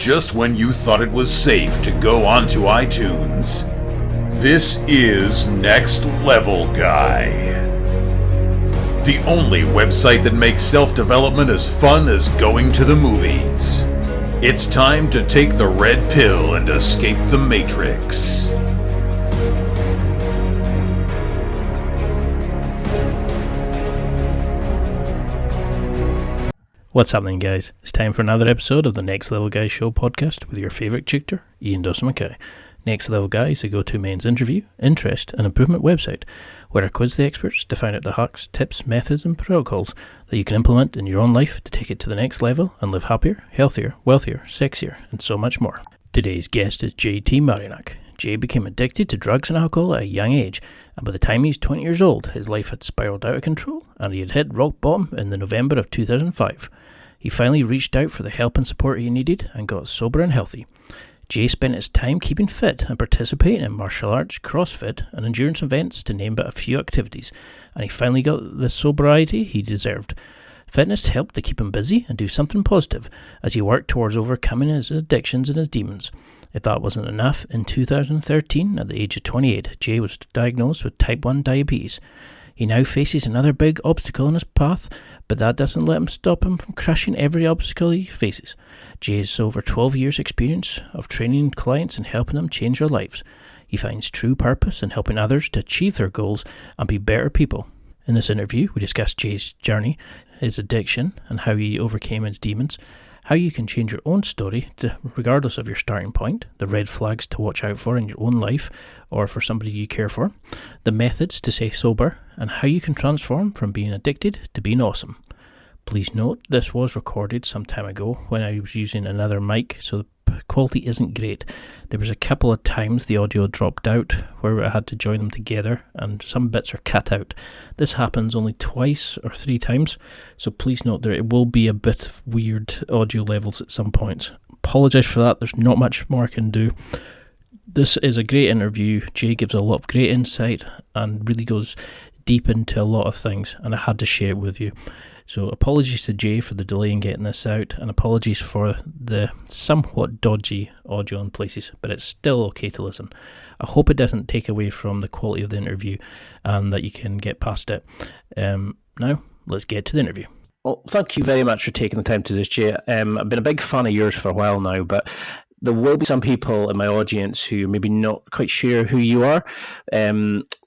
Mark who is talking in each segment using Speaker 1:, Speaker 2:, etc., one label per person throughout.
Speaker 1: just when you thought it was safe to go onto iTunes. This is Next Level Guy, the only website that makes self-development as fun as going to the movies. It's time to take the red pill and escape the Matrix.
Speaker 2: What's happening, guys? It's time for another episode of the Next Level Guy Show podcast with your favourite tutor, Ian Dawson Mackay. Next Level Guy is a go-to men's interview, interest and improvement website where I quiz the experts to find out the hacks, tips, methods and protocols that you can implement in your own life to take it to the next level and live happier, healthier, wealthier, sexier and so much more. Today's guest is JT Maryniak. Jay became addicted to drugs and alcohol at a young age, and by the time he's 20 years old, his life had spiraled out of control and he had hit rock bottom in the November of 2005. He finally reached out for the help and support he needed and got sober and healthy. Jay spent his time keeping fit and participating in martial arts, CrossFit and endurance events, to name but a few activities, and he finally got the sobriety he deserved. Fitness helped to keep him busy and do something positive as he worked towards overcoming his addictions and his demons. If that wasn't enough, in 2013, at the age of 28, Jay was diagnosed with type 1 diabetes. He now faces another big obstacle in his path, but that doesn't let him stop him from crushing every obstacle he faces. Jay has over 12 years' experience of training clients and helping them change their lives. He finds true purpose in helping others to achieve their goals and be better people. In this interview, we discuss Jay's journey, his addiction, and how he overcame his demons, how you can change your own story regardless of your starting point, the red flags to watch out for in your own life or for somebody you care for, the methods to stay sober, and how you can transform from being addicted to being awesome. Please note this was recorded some time ago when I was using another mic, so the quality isn't great. There was a couple of times the audio dropped out where I had to join them together and some bits are cut out. This happens only twice or three times, so please note that it will be a bit of weird audio levels at some points. Apologise for that, there's not much more I can do. This is a great interview. Jay gives a lot of great insight and really goes deep into a lot of things, and I had to share it with you. So apologies to Jay for the delay in getting this out, and apologies for the somewhat dodgy audio in places, but it's still okay to listen. I hope it doesn't take away from the quality of the interview and that you can get past it. Now, let's get to the interview. Well, thank you very much for taking the time to do this, Jay. I've been a big fan of yours for a while now, but there will be some people in my audience who are maybe not quite sure who you are.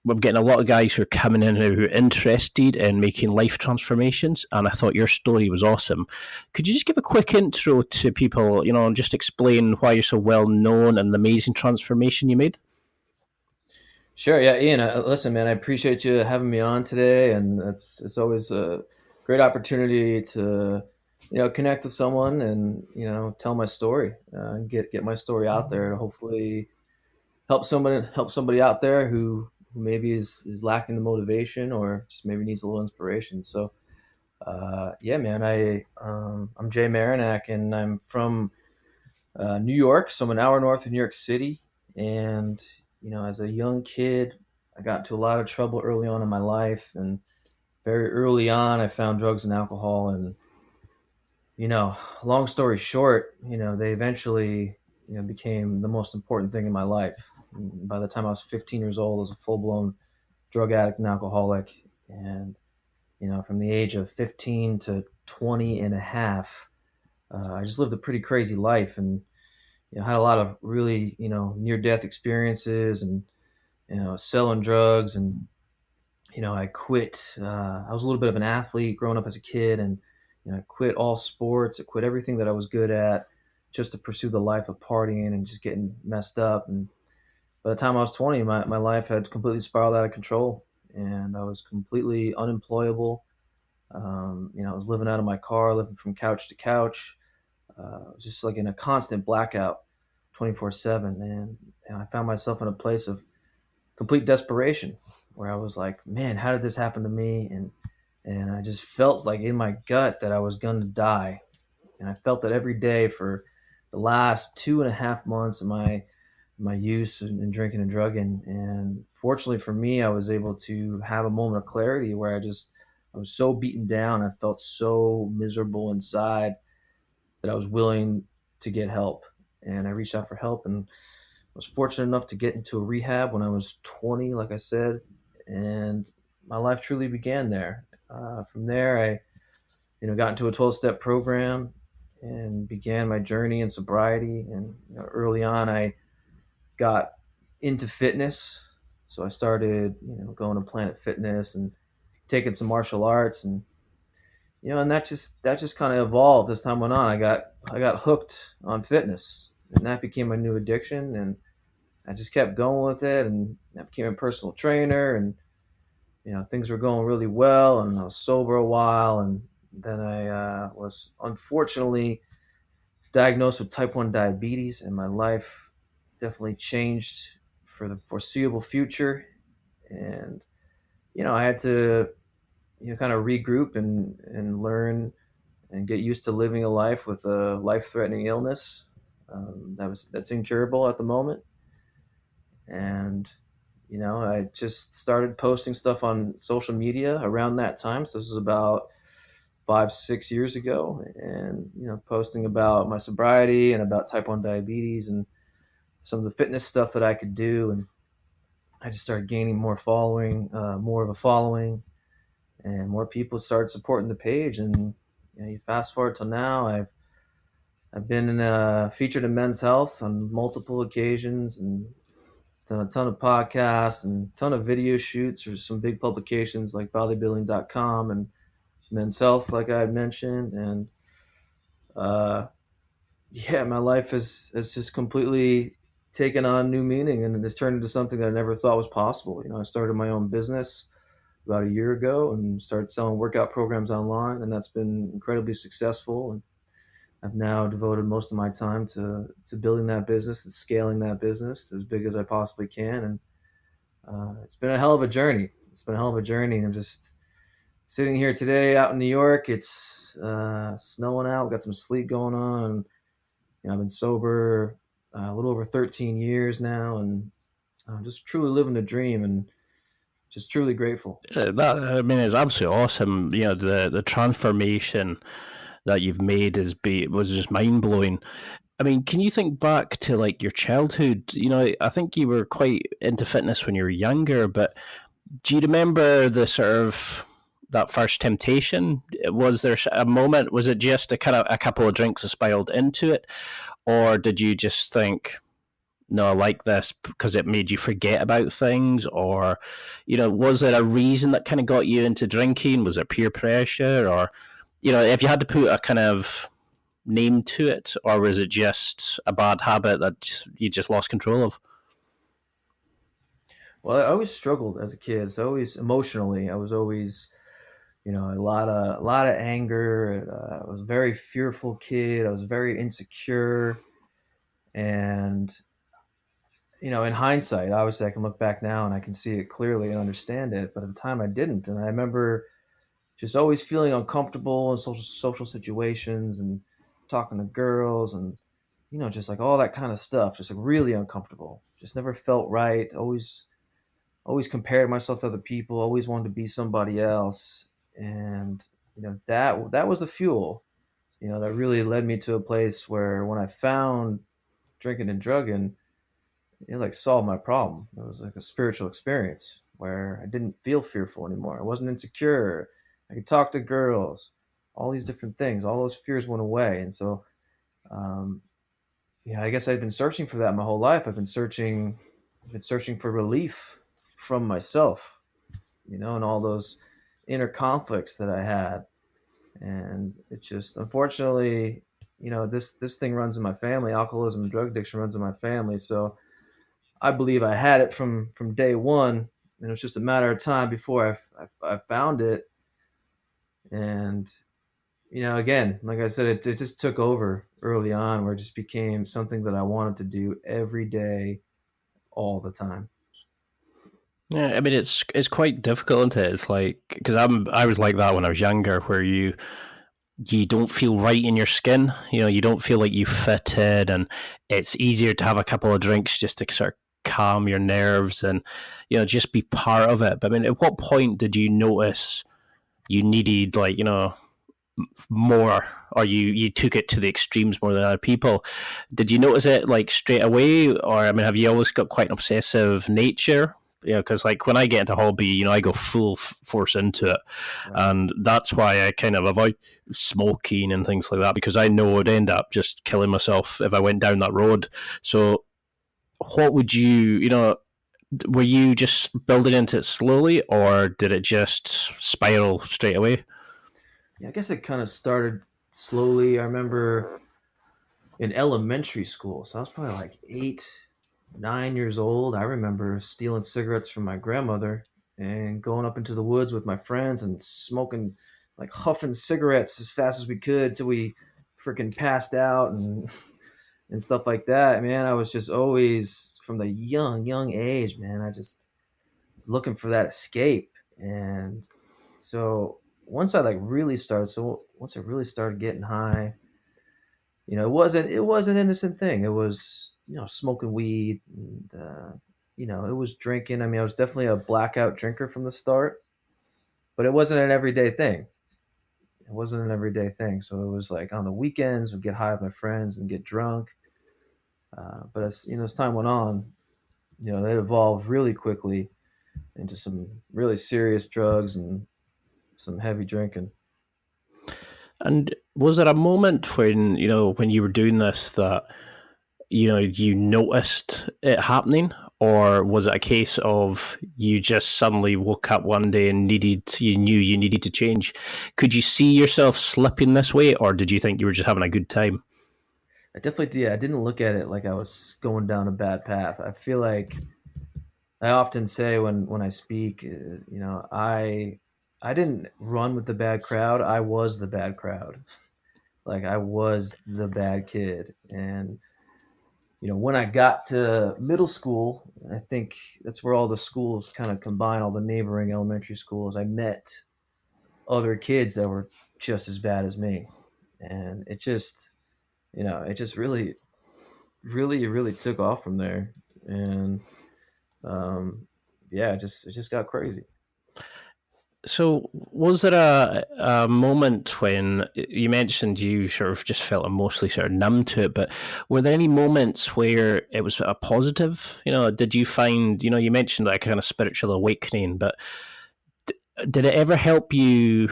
Speaker 2: We're getting a lot of guys who are coming in who are interested in making life transformations, and I thought your story was awesome. Could you just give a quick intro to people, and just explain why you're so well known and the amazing transformation you made?
Speaker 3: Sure, yeah, Ian. Listen, man, I appreciate you having me on today, and it's always a great opportunity to connect with someone and tell my story, and get my story out there, and hopefully help somebody out there who maybe is lacking the motivation or just maybe needs a little inspiration. So, yeah, man, I'm Jay Maryniak, and I'm from New York, so I'm an hour north of New York City, and as a young kid, I got into a lot of trouble early on in my life, and very early on, I found drugs and alcohol, and long story short, they eventually, became the most important thing in my life. And by the time I was 15 years old, I was a full-blown drug addict and alcoholic, and from the age of 15 to 20 and a half, I just lived a pretty crazy life, and had a lot of really near-death experiences, and selling drugs, and I quit. I was a little bit of an athlete growing up as a kid, and I quit all sports. I quit everything that I was good at just to pursue the life of partying and just getting messed up. And by the time I was 20, my life had completely spiraled out of control, and I was completely unemployable. I was living out of my car, living from couch to couch, just like in a constant blackout 24/7. And I found myself in a place of complete desperation where I was like, man, how did this happen to me? And I just felt like in my gut that I was going to die. And I felt that every day for the last 2.5 months of my use and drinking and drugging. And fortunately for me, I was able to have a moment of clarity where I was so beaten down. I felt so miserable inside that I was willing to get help. And I reached out for help and was fortunate enough to get into a rehab when I was 20, like I said, and my life truly began there. From there, I got into a 12-step program and began my journey in sobriety. And early on, I got into fitness, so I started going to Planet Fitness and taking some martial arts, and and that just kind of evolved as time went on. I got hooked on fitness, and that became my new addiction, and I just kept going with it, and I became a personal trainer, and things were going really well, and I was sober a while, and then I was unfortunately diagnosed with type 1 diabetes, and my life definitely changed for the foreseeable future. And I had to kind of regroup and learn and get used to living a life with a life-threatening illness that's incurable at the moment. And I just started posting stuff on social media around that time. So this was about 5-6 years ago, and posting about my sobriety and about type 1 diabetes and some of the fitness stuff that I could do. And I just started gaining more of a following, and more people started supporting the page. And you fast forward till now, I've been featured in Men's Health on multiple occasions, and done a ton of podcasts and a ton of video shoots for some big publications like bodybuilding.com and Men's Health, like I had mentioned. And my life has just completely taken on new meaning, and it's turned into something that I never thought was possible. I started my own business about a year ago and started selling workout programs online, and that's been incredibly successful. And I've now devoted most of my time to building that business and scaling that business as big as I possibly can. And it's been a hell of a journey. And I'm just sitting here today out in New York. It's snowing out. We've got some sleet going on. And, I've been sober a little over 13 years now, and I'm just truly living the dream and just truly grateful.
Speaker 2: It's absolutely awesome. The transformation that you've made was just mind blowing. Can you think back to like your childhood? I think you were quite into fitness when you were younger, but do you remember the sort of that first temptation? Was there a moment? Was it just a couple of drinks that spiraled into it, or did you just think, no, I like this because it made you forget about things? Or, was there a reason that kind of got you into drinking? Was it peer pressure? Or, if you had to put a kind of name to it, or was it just a bad habit that you just lost control of?
Speaker 3: Well, I always struggled as a kid. So always emotionally, I was always, a lot of anger. I was a very fearful kid. I was very insecure. And, in hindsight, obviously I can look back now and I can see it clearly and understand it. But at the time I didn't. And I remember just always feeling uncomfortable in social situations and talking to girls and, just like all that kind of stuff, just like really uncomfortable. Just never felt right. Always compared myself to other people, always wanted to be somebody else. And, that was the fuel, that really led me to a place where when I found drinking and drugging, it like solved my problem. It was like a spiritual experience where I didn't feel fearful anymore. I wasn't insecure. I could talk to girls, all these different things. All those fears went away. And so, I guess I'd been searching for that my whole life. I've been searching for relief from myself, and all those inner conflicts that I had. And it just, unfortunately, this thing runs in my family. Alcoholism and drug addiction runs in my family. So I believe I had it from day one, and it was just a matter of time before I found it. And again, like I said, it just took over early on, where it just became something that I wanted to do every day, all the time.
Speaker 2: Yeah, it's quite difficult, isn't it? It's like, because I was like that when I was younger, where you don't feel right in your skin. You don't feel like you fit in, and it's easier to have a couple of drinks just to sort of calm your nerves and just be part of it. But at what point did you notice you needed, like, more, or you took it to the extremes more than other people. Did you notice it like straight away, or I mean, have you always got quite an obsessive nature? Yeah, because like when I get into hobby, I go full force into it,
Speaker 3: Right.
Speaker 2: and that's why I kind of avoid smoking and things like that, because I know I'd end up just killing myself if I went down that road. So, what would were you just building into it slowly, or did it just spiral straight away?
Speaker 3: Yeah, I guess it kind of started slowly. I remember in elementary school, so I was probably like 8, 9 years old. I remember stealing cigarettes from my grandmother and going up into the woods with my friends and smoking, like huffing cigarettes as fast as we could till we freaking passed out and and stuff like that. Man, I was just always from the young age, man. I just was looking for that escape, and so once I like really started, so once I really started getting high, it was an innocent thing. It was smoking weed, and it was drinking. I mean, I was definitely a blackout drinker from the start, but it wasn't an everyday thing. It wasn't an everyday thing. So it was like on the weekends, we'd get high with my friends and get drunk. But as time went on, they evolved really quickly into some really serious drugs and some heavy drinking.
Speaker 2: And was there a moment when you were doing this that you noticed it happening, or was it a case of you just suddenly woke up one day and you knew you needed to change? Could you see yourself slipping this way, or did you think you were just having a good time?
Speaker 3: I definitely did. I didn't look at it like I was going down a bad path. I feel like I often say when I speak, I didn't run with the bad crowd. I was the bad crowd. Like I was the bad kid. And when I got to middle school, I think that's where all the schools kind of combine, all the neighboring elementary schools. I met other kids that were just as bad as me, and it just really, really, really took off from there. And um, yeah, it just got crazy.
Speaker 2: So, was there a moment when you mentioned you sort of just felt emotionally sort of numb to it, but were there any moments where it was a positive? Did you find, you mentioned that kind of spiritual awakening, but did it ever help you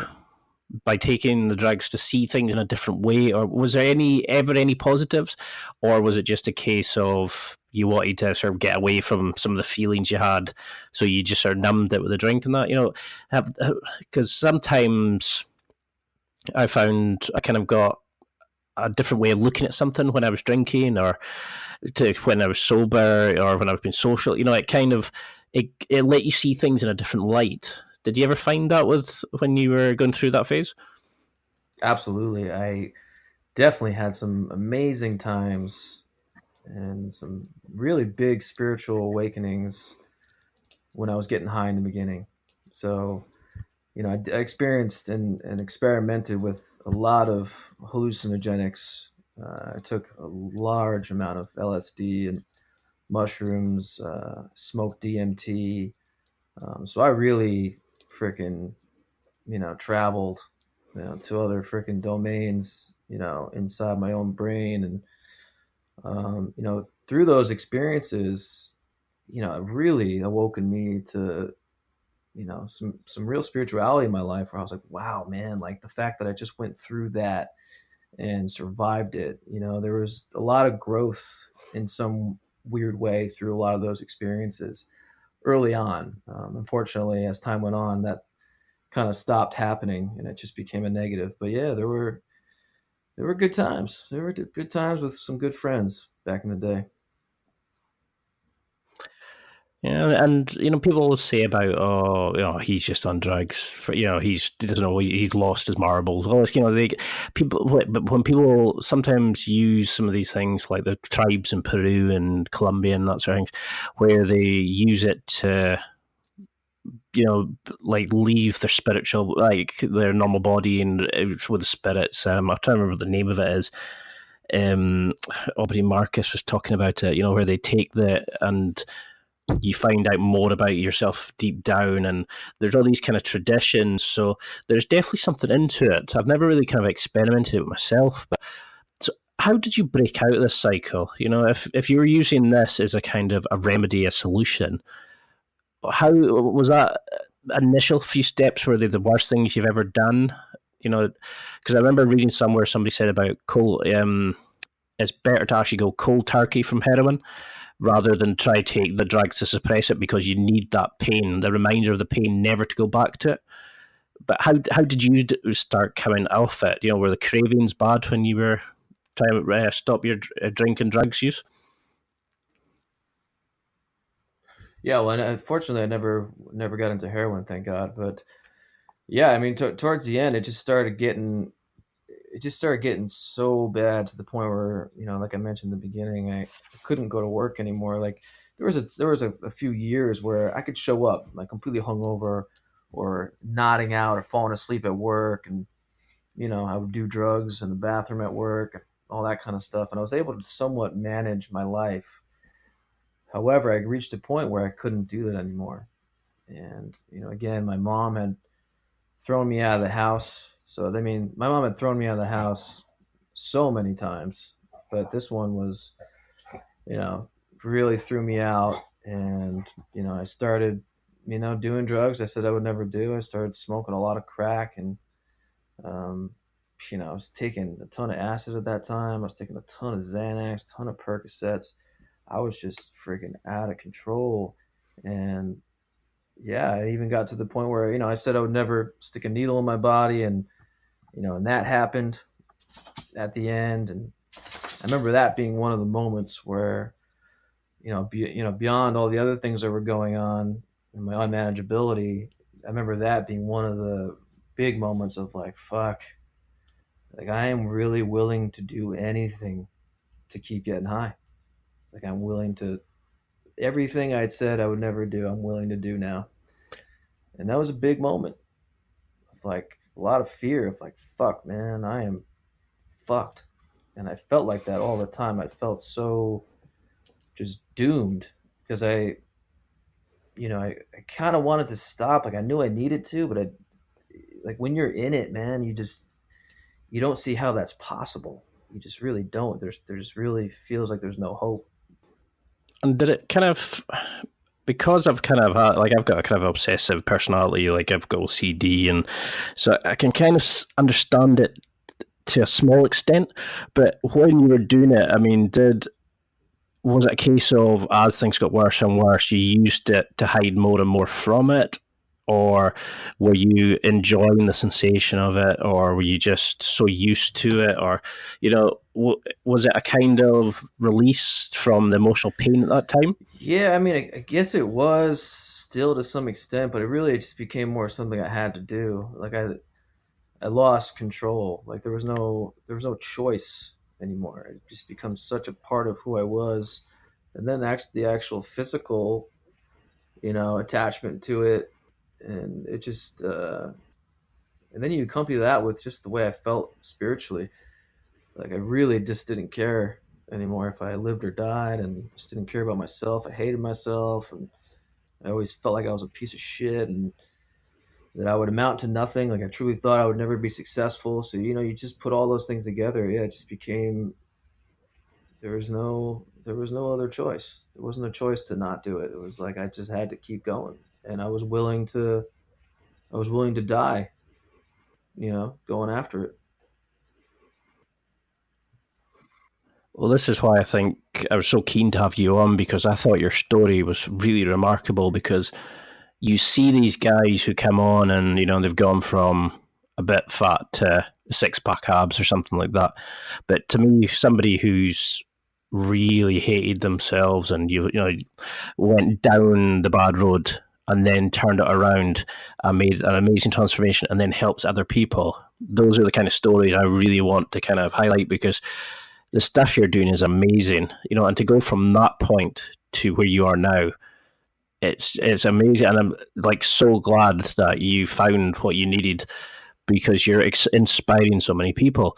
Speaker 2: by taking the drugs to see things in a different way, or was there ever any positives, or was it just a case of you wanted to sort of get away from some of the feelings you had, so you just sort of numbed it with a drink and that, have because sometimes I found I kind of got a different way of looking at something when I was drinking, or when I was sober, or when I've been social. It kind of it let you see things in a different light. Did you ever find that with when you were going through that phase?
Speaker 3: Absolutely. I definitely had some amazing times and some really big spiritual awakenings when I was getting high in the beginning. So, I experienced and experimented with a lot of hallucinogenics. I took a large amount of LSD and mushrooms, smoked DMT. So I really freaking, traveled, to other freaking domains, inside my own brain. And, through those experiences, it really awoken me to, some real spirituality in my life where I was like, wow, man, like the fact that I just went through that and survived it, there was a lot of growth in some weird way through a lot of those experiences early on. Unfortunately, as time went on, that kind of stopped happening and it just became a negative. But yeah, there were good times. There were good times with some good friends back in the day.
Speaker 2: Yeah, and people always say about, oh, he's just on drugs. He doesn't know, he's lost his marbles. All this, but when people sometimes use some of these things, like the tribes in Peru and Colombia and that sort of things, where they use it to, like leave their spiritual, like their normal body and with the spirits. I'm trying to remember what the name of it is. Aubrey Marcus was talking about it. Where they take the and you find out more about yourself deep down, and there's all these kind of traditions. So there's definitely something into it. I've never really kind of experimented with myself, but so how did you break out of this cycle? You know, if you were using this as a kind of a remedy, a solution, how was that initial few steps? Were they the worst things you've ever done? You know, because I remember reading somewhere somebody said about it's better to actually go cold turkey from heroin rather than try to take the drugs to suppress it, because you need that pain, the reminder of the pain, never to go back to it. But how did you start coming off it? You know, were the cravings bad when you were trying to stop your drink and drugs use?
Speaker 3: Yeah, well, and unfortunately, I never got into heroin, thank God. But yeah, I mean, towards the end, it just started getting so bad to the point where, like I mentioned in the beginning, I couldn't go to work anymore. Like there was a few years where I could show up like completely hungover or nodding out or falling asleep at work, and I would do drugs in the bathroom at work, all that kind of stuff, and I was able to somewhat manage my life. However, I reached a point where I couldn't do that anymore. And, again, my mom had thrown me out of the house. So, I mean, my mom had thrown me out of the house so many times, but this one was, you know, really threw me out. And, I started, doing drugs I said I would never do. I started smoking a lot of crack, and, um, I was taking a ton of acid at that time. I was taking a ton of Xanax, ton of Percocets. I was just freaking out of control. And yeah, I even got to the point where, I said I would never stick a needle in my body. And that happened at the end. And I remember that being one of the moments where, beyond all the other things that were going on and my unmanageability, I remember that being one of the big moments of like, fuck, like I am really willing to do anything to keep getting high. Like I'm willing to, everything I'd said I would never do, I'm willing to do now. And that was a big moment of like a lot of fear of like, fuck, man, I am fucked. And I felt like that all the time. I felt so just doomed because I kind of wanted to stop. Like I knew I needed to, but like when you're in it, man, you don't see how that's possible. You just really don't. There's really feels like there's no hope.
Speaker 2: And did it kind of, because I've kind of like I've got a kind of obsessive personality, like I've got OCD, and so I can kind of understand it to a small extent. But when you were doing it, I mean, was it a case of as things got worse and worse, you used it to hide more and more from it? Or were you enjoying the sensation of it, or were you just so used to it, or was it a kind of release from the emotional pain at that time?
Speaker 3: Yeah, I mean, I guess it was still to some extent, but it just became more something I had to do. Like I lost control. Like there was no choice anymore. It just becomes such a part of who I was, and then the actual physical, attachment to it, and it just and then you accompany that with just the way I felt spiritually. Like I really just didn't care anymore if I lived or died, and just didn't care about myself. I hated myself, and I always felt like I was a piece of shit, and that I would amount to nothing. Like I truly thought I would never be successful. So you just put all those things together. Yeah, it just became there was no other choice. There wasn't a choice to not do it. It was like I just had to keep going, and I was willing to die. Going after it.
Speaker 2: Well, this is why I think I was so keen to have you on, because I thought your story was really remarkable. Because you see these guys who come on and they've gone from a bit fat to 6-pack abs or something like that. But to me, somebody who's really hated themselves and went down the bad road and then turned it around and made an amazing transformation and then helps other people. Those are the kind of stories I really want to kind of highlight, because the stuff you're doing is amazing, and to go from that point to where you are now, it's amazing. And I'm like so glad that you found what you needed, because you're inspiring so many people.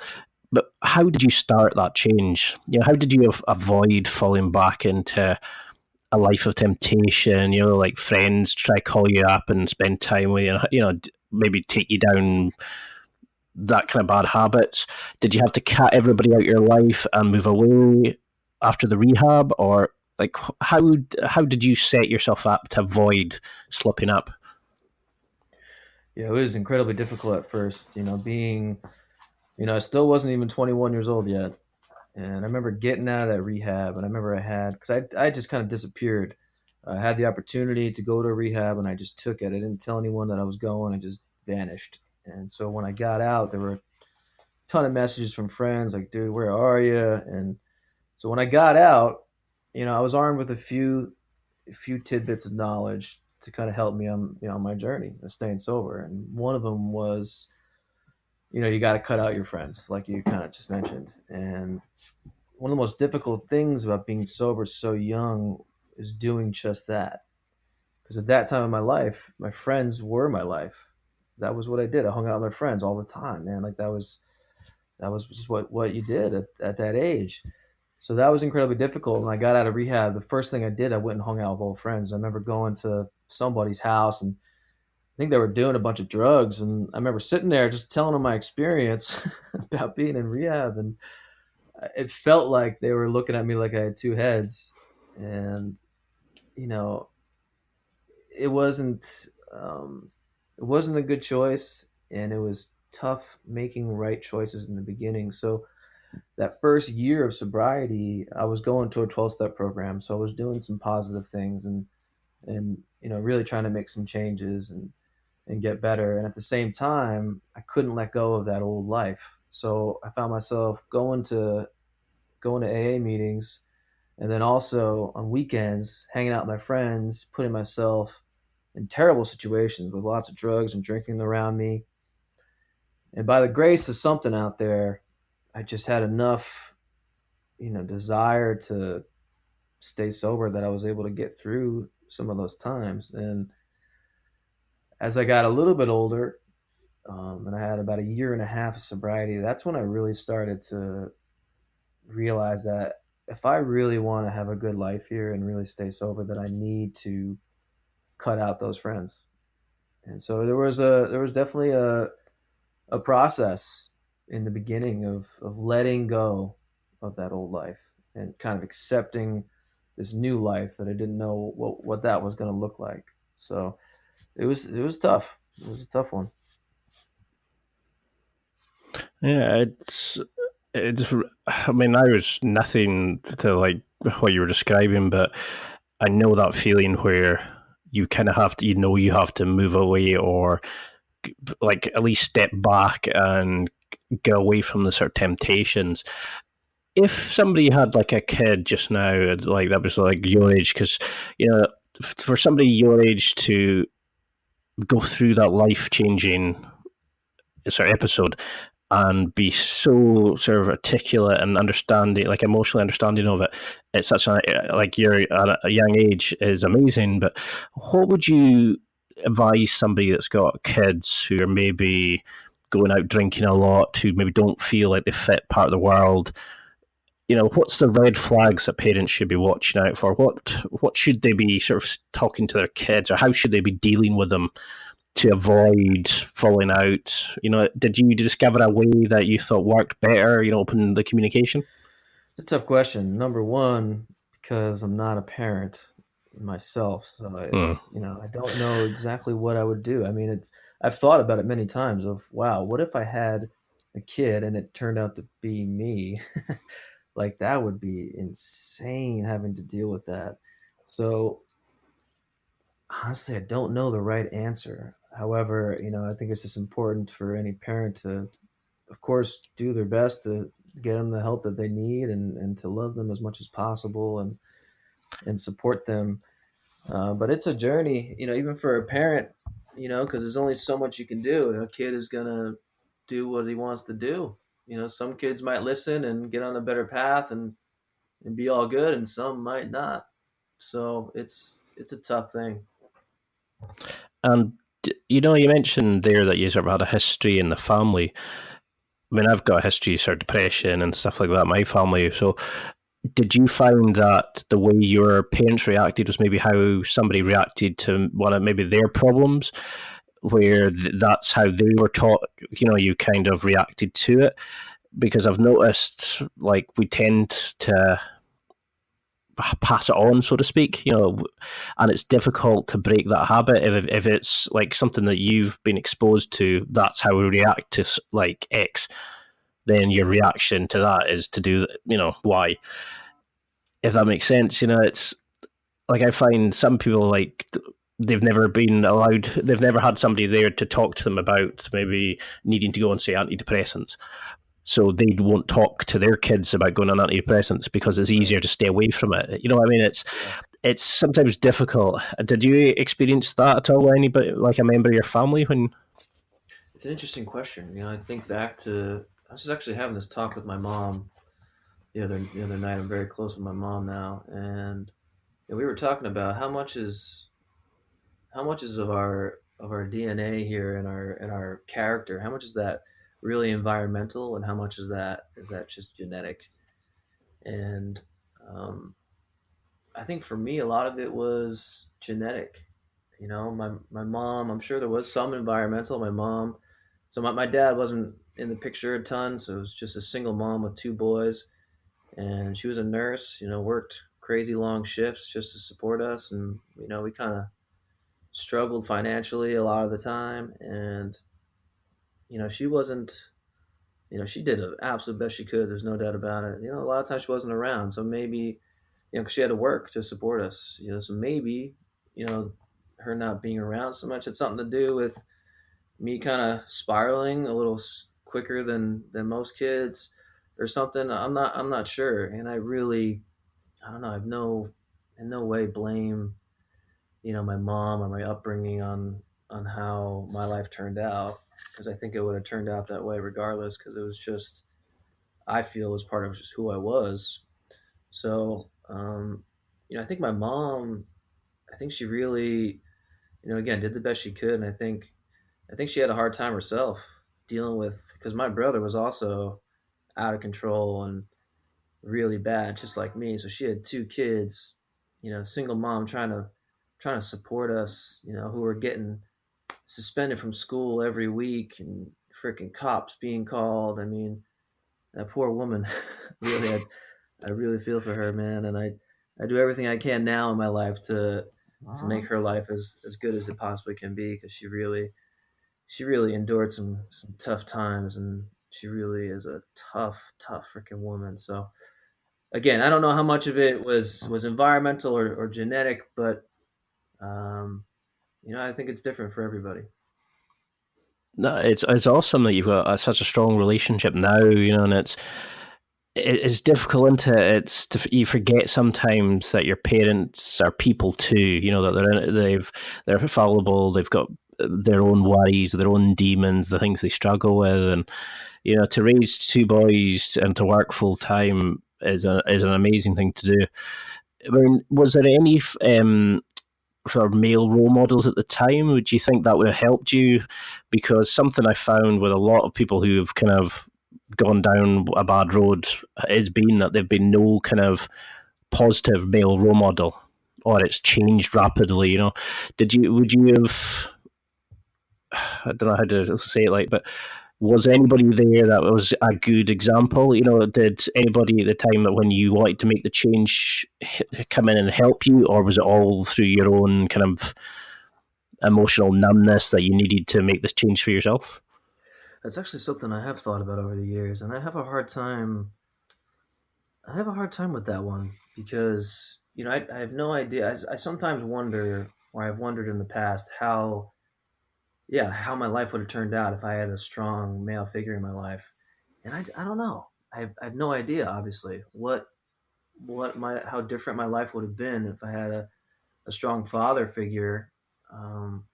Speaker 2: But how did you start that change? How did you avoid falling back into a life of temptation, like friends try to call you up and spend time with you, maybe take you down that kind of bad habits. Did you have to cut everybody out your life and move away after the rehab, or like how did you set yourself up to avoid slipping up?
Speaker 3: Yeah, it was incredibly difficult at first, being, I still wasn't even 21 years old yet. And I remember getting out of that rehab, and I remember because I just kind of disappeared. I had the opportunity to go to rehab, and I just took it. I didn't tell anyone that I was going. I just vanished. And so when I got out, there were a ton of messages from friends like, dude, where are you? And so when I got out, I was armed with a few tidbits of knowledge to kind of help me on, my journey of staying sober. And one of them was, you got to cut out your friends, like you kind of just mentioned. And one of the most difficult things about being sober so young is doing just that. Because at that time in my life, my friends were my life. That was what I did. I hung out with my friends all the time, man. Like that was just what you did at that age. So that was incredibly difficult. When I got out of rehab, the first thing I did, I went and hung out with old friends. I remember going to somebody's house, and I think they were doing a bunch of drugs. And I remember sitting there just telling them my experience about being in rehab. And it felt like they were looking at me like I had two heads. And, you know, it wasn't, it wasn't a good choice. And it was tough making right choices in the beginning. So that first year of sobriety, I was going to a 12-step program. So I was doing some positive things and, really trying to make some changes and get better. And at the same time, I couldn't let go of that old life. So I found myself going to AA meetings, and then also on weekends hanging out with my friends, putting myself in terrible situations with lots of drugs and drinking around me. And by the grace of something out there, I just had enough, desire to stay sober that I was able to get through some of those times. And as I got a little bit older, and I had about a year and a half of sobriety, that's when I really started to realize that if I really want to have a good life here and really stay sober, that I need to cut out those friends. And so there was definitely a process in the beginning of letting go of that old life and kind of accepting this new life that I didn't know what that was going to look like. So it was tough. It was a tough one.
Speaker 2: Yeah, it's. I mean, I was nothing to like what you were describing, but I know that feeling where you kind of have to, you have to move away or like at least step back and get away from the sort of temptations. If somebody had like a kid just now, like that was like your age, because for somebody your age to go through that life changing sort of episode and be so sort of articulate and understanding, like emotionally understanding of it, at such a like you're at a young age is amazing. But what would you advise somebody that's got kids who are maybe going out drinking a lot, who maybe don't feel like they fit part of the world? What's the red flags that parents should be watching out for? What should they be sort of talking to their kids, or how should they be dealing with them to avoid falling out? Did you discover a way that you thought worked better, open the communication?
Speaker 3: It's a tough question. Number one, because I'm not a parent myself, so it's I don't know exactly what I would do. I mean, I've thought about it many times of, wow, what if I had a kid and it turned out to be me? Like that would be insane having to deal with that. So honestly, I don't know the right answer. However, I think it's just important for any parent to, of course, do their best to get them the help that they need and to love them as much as possible and support them. But it's a journey, even for a parent, because there's only so much you can do. A kid is going to do what he wants to do. Some kids might listen and get on a better path and be all good, and some might not. So it's a tough thing.
Speaker 2: And you mentioned there that you sort of had a history in the family. I mean, I've got a history of sort of depression and stuff like that in my family. So did you find that the way your parents reacted was maybe how somebody reacted to one of maybe their problems, where that's how they were taught, you kind of reacted to it? Because I've noticed, like, we tend to pass it on, so to speak, and it's difficult to break that habit if it's like something that you've been exposed to. That's how we react to like X. Then your reaction to that is to do, Y. If that makes sense, it's like I find some people like they've never had somebody there to talk to them about maybe needing to go and say antidepressants. So they won't talk to their kids about going on antidepressants because it's easier to stay away from it. You know what I mean? It's sometimes difficult. Did you experience that at all? Anybody, like a member of your family, when?
Speaker 3: It's an interesting question. I think back to, I was actually having this talk with my mom the other night. I'm very close with my mom now, and we were talking about how much is of our DNA here and our character. How much is that really environmental, and how much is that just genetic? And um, I think for me, a lot of it was genetic. My mom. I'm sure there was some environmental. My mom. So my dad wasn't in the picture a ton, so it was just a single mom with two boys, and she was a nurse. Worked crazy long shifts just to support us, and we kind of struggled financially a lot of the time, and she wasn't. She did the absolute best she could. There's no doubt about it. A lot of times she wasn't around, so maybe, 'cause she had to work to support us. So maybe, you know, her not being around so much had something to do with me kind of spiraling a little quicker than most kids, or something. I'm not sure, and I don't know. I've in no way blame my mom or my upbringing on how my life turned out, because I think it would have turned out that way regardless, because it was just, I feel, was part of just who I was. So I think my mom, I think she really, again, did the best she could, and I think she had a hard time herself dealing with, because my brother was also out of control and really bad, just like me. So she had two kids, single mom, trying to support us, who were getting suspended from school every week, and freaking cops being called. I mean, that poor woman. Really, I really feel for her, man, and I do everything I can now in my life to make her life as good as it possibly can be, because she really endured some tough times, and she really is a tough freaking woman. So again, I don't know how much of it was environmental or genetic, but um, I think it's different for everybody.
Speaker 2: No, it's awesome that you've got such a strong relationship now, and it's difficult, isn't it? You forget sometimes that your parents are people too. That they're fallible. They've got their own worries, their own demons, the things they struggle with, and to raise two boys and to work full time is an amazing thing to do. I mean, was there any for male role models at the time? Would you think that would have helped you? Because something I found with a lot of people who have kind of gone down a bad road has been that there've been no kind of positive male role model, or it's changed rapidly. Would you have? I don't know how to say it, like, but was anybody there that was a good example? Did anybody at the time that when you wanted to make the change come in and help you, or was it all through your own kind of emotional numbness that you needed to make this change for yourself?
Speaker 3: That's actually something I have thought about over the years, and I have a hard time. I have a hard time with that one, because I have no idea. I sometimes wonder, or I've wondered in the past, how my life would have turned out if I had a strong male figure in my life, and I don't know. I have no idea. Obviously, how different my life would have been if I had a strong father figure. Um,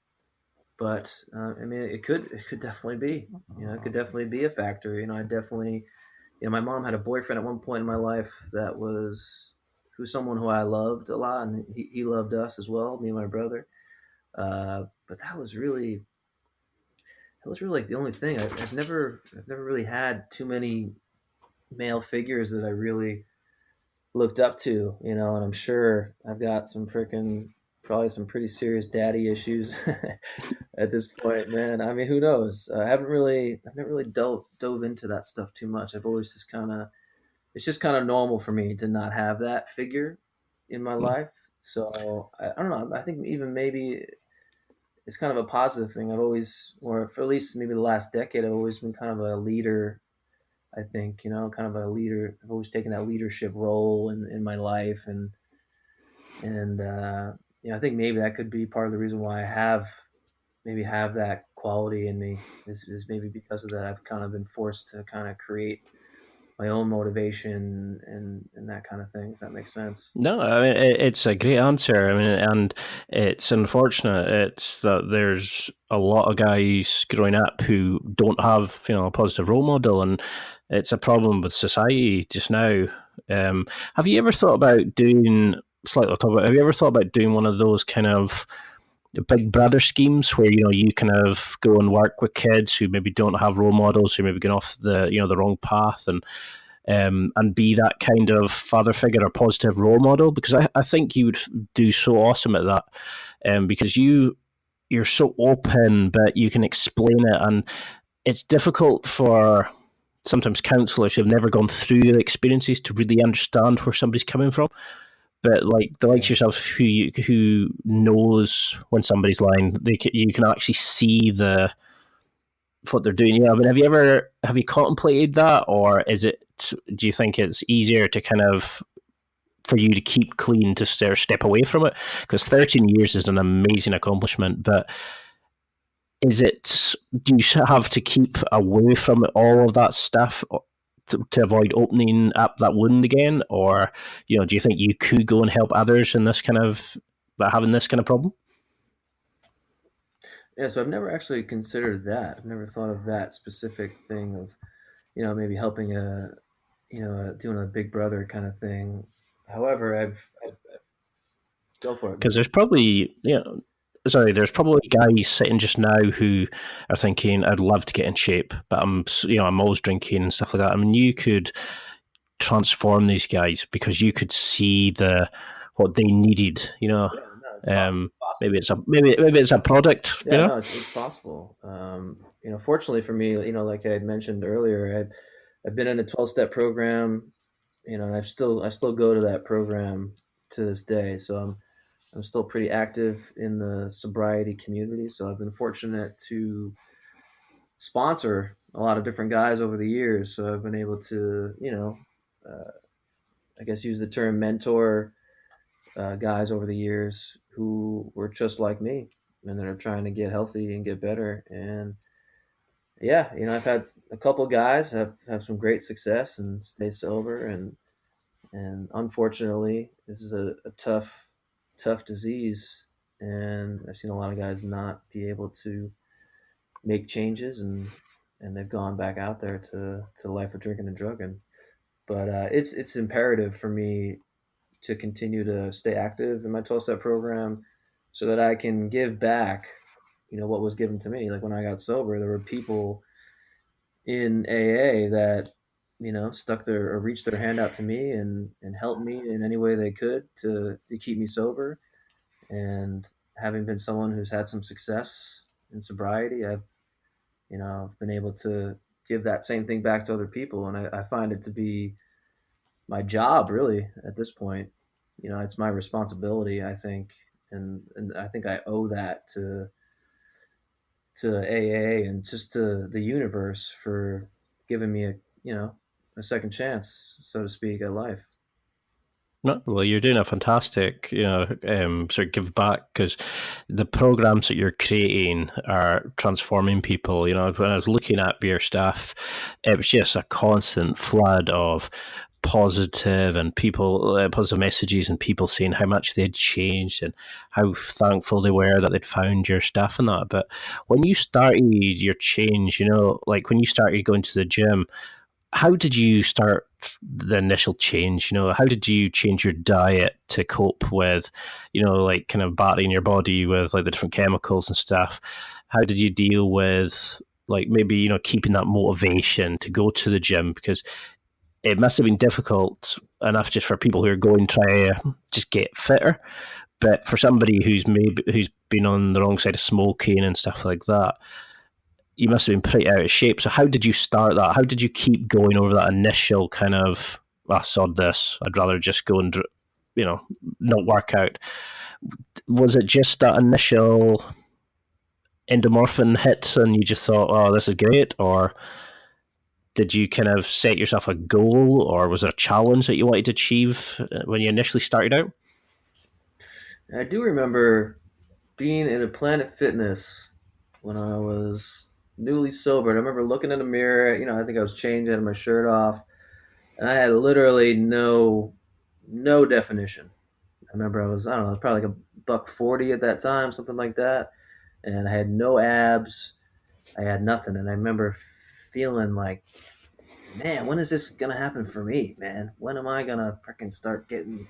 Speaker 3: but I mean, it could definitely be. It could definitely be a factor. I definitely, my mom had a boyfriend at one point in my life who's someone who I loved a lot, and he loved us as well, me and my brother. But that was really like the only thing. I've never really had too many male figures that I really looked up to, and I'm sure I've got probably some pretty serious daddy issues at this point, man. I mean, who knows? I've never really dove into that stuff too much. I've always just it's just kind of normal for me to not have that figure in my life. So I don't know. I think even maybe it's kind of a positive thing. I've always, or for at least maybe the last decade, I've always been kind of a leader. I think, kind of a leader. I've always taken that leadership role in my life, and I think maybe that could be part of the reason why maybe have that quality in me is maybe because of that. I've kind of been forced to kind of create my own motivation and that kind of thing, if that makes sense.
Speaker 2: No, I mean it's a great answer. I mean, and it's unfortunate. It's that there's a lot of guys growing up who don't have a positive role model, and it's a problem with society just now. Have you ever thought about doing slightly off topic? Have you ever thought about doing one of those kind of big brother schemes where you kind of go and work with kids who maybe don't have role models, who maybe going off the wrong path, and be that kind of father figure or positive role model? Because I think you would do so awesome at that, because you're so open, but you can explain it, and it's difficult for sometimes counselors who've never gone through the experiences to really understand where somebody's coming from. But like the likes of yourself, who knows when somebody's lying, you can actually see what they're doing. I mean, have you contemplated that, or do you think it's easier to kind of for you to keep clean to step away from it? Because 13 years is an amazing accomplishment, but do you have to keep away from all of that stuff to avoid opening up that wound again, or do you think you could go and help others in this kind of having this kind of problem?
Speaker 3: Yeah, so I've never actually considered that. I've never thought of that specific thing of, maybe helping doing a big brother kind of thing. However, I've go for it.
Speaker 2: Because there's probably guys sitting just now who are thinking, I'd love to get in shape, but I'm always drinking and stuff like that. I mean, you could transform these guys because you could see what they needed.
Speaker 3: Yeah, no, it's
Speaker 2: Maybe it's a product.
Speaker 3: yeah, no, it's possible. Fortunately for me, like I had mentioned earlier, I've been in a 12-step program, and I still go to that program to this day. So I'm still pretty active in the sobriety community. So I've been fortunate to sponsor a lot of different guys over the years. So I've been able to, I guess use the term mentor guys over the years who were just like me and that are trying to get healthy and get better. And yeah, I've had a couple guys have some great success and stay sober, and unfortunately, this is a tough disease, and I've seen a lot of guys not be able to make changes, and they've gone back out there to life of drinking and drugging. But it's imperative for me to continue to stay active in my 12-step program so that I can give back, what was given to me. Like when I got sober, there were people in AA that, stuck their or reached their hand out to me and helped me in any way they could to keep me sober. And having been someone who's had some success in sobriety, I've been able to give that same thing back to other people. And I find it to be my job really at this point. It's my responsibility, I think. And I think I owe that to AA and just to the universe for giving me a second chance, so to speak, at life.
Speaker 2: No, well, you're doing a fantastic, sort of give back, because the programs that you're creating are transforming people. When I was looking at your stuff, it was just a constant flood of positive and positive messages, and people saying how much they'd changed and how thankful they were that they'd found your stuff and that. But when you started your change, like when you started going to the gym, how did you start the initial change? How did you change your diet to cope with, like kind of battering your body with like the different chemicals and stuff? How did you deal with like maybe, keeping that motivation to go to the gym? Because it must have been difficult enough just for people who are going to try to just get fitter. But for somebody who's been on the wrong side of smoking and stuff like that, you must have been pretty out of shape. So how did you start that? How did you keep going over that initial kind of, I sod this, I'd rather just go and, not work out? Was it just that initial endomorphin hit and you just thought, oh, this is great? Or did you kind of set yourself a goal, or was it a challenge that you wanted to achieve when you initially started out?
Speaker 3: I do remember being in a Planet Fitness when I was newly sober. I remember looking in the mirror, I think I was changing, had my shirt off, and I had literally no definition. I remember I don't know, probably like a $140 at that time, something like that. And I had no abs. I had nothing. And I remember feeling like, man, when is this going to happen for me, man? When am I going to freaking start getting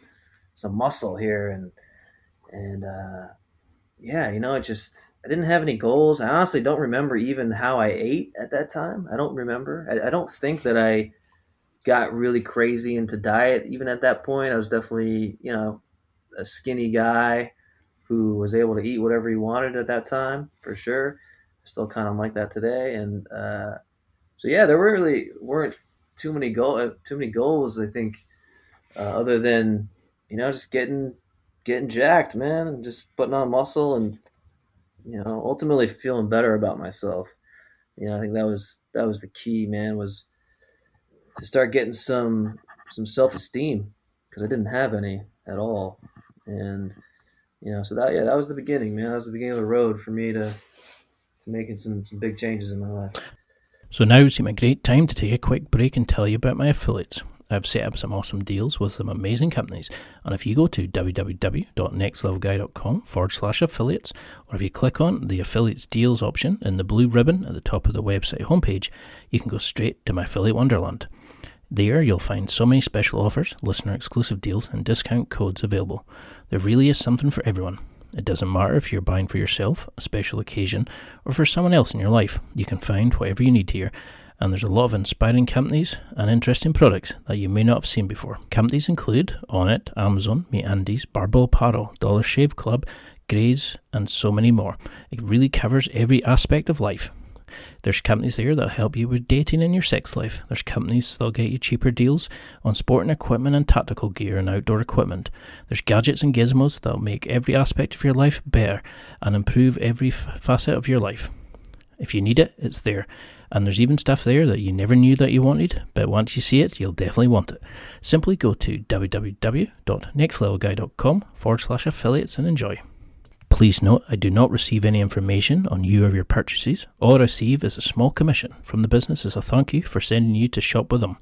Speaker 3: some muscle here? And yeah, I didn't have any goals. I honestly don't remember even how I ate at that time. I don't remember. I don't think that I got really crazy into diet even at that point. I was definitely, a skinny guy who was able to eat whatever he wanted at that time, for sure. Still kind of like that today. And so yeah, there really weren't too many goals. I think other than just getting jacked, man, and just putting on muscle, and ultimately feeling better about myself. I think that was the key, man, was to start getting some self esteem, because I didn't have any at all. And so that was the beginning, man. That was the beginning of the road for me to making some big changes in my life.
Speaker 2: So now seems a great time to take a quick break and tell you about my affiliates. I've set up some awesome deals with some amazing companies, and if you go to www.nextlevelguy.com/affiliates, or if you click on the affiliates deals option in the blue ribbon at the top of the website homepage, you can go straight to my affiliate wonderland. There you'll find so many special offers, listener exclusive deals, and discount codes available. There really is something for everyone. It doesn't matter if you're buying for yourself, a special occasion, or for someone else in your life. You can find whatever you need here, and there's a lot of inspiring companies and interesting products that you may not have seen before. Companies include Onnit, Amazon, MeUndies, Barbell Apparel, Dollar Shave Club, Grays, and so many more. It really covers every aspect of life. There's companies there that'll help you with dating and your sex life. There's companies that'll get you cheaper deals on sporting equipment and tactical gear and outdoor equipment. There's gadgets and gizmos that'll make every aspect of your life better and improve every facet of your life. If you need it, it's there. And there's even stuff there that you never knew that you wanted, but once you see it, you'll definitely want it. Simply go to www.nextlevelguy.com/affiliates and enjoy. Please note, I do not receive any information on you or your purchases. All I receive is a small commission from the business as a thank you for sending you to shop with them.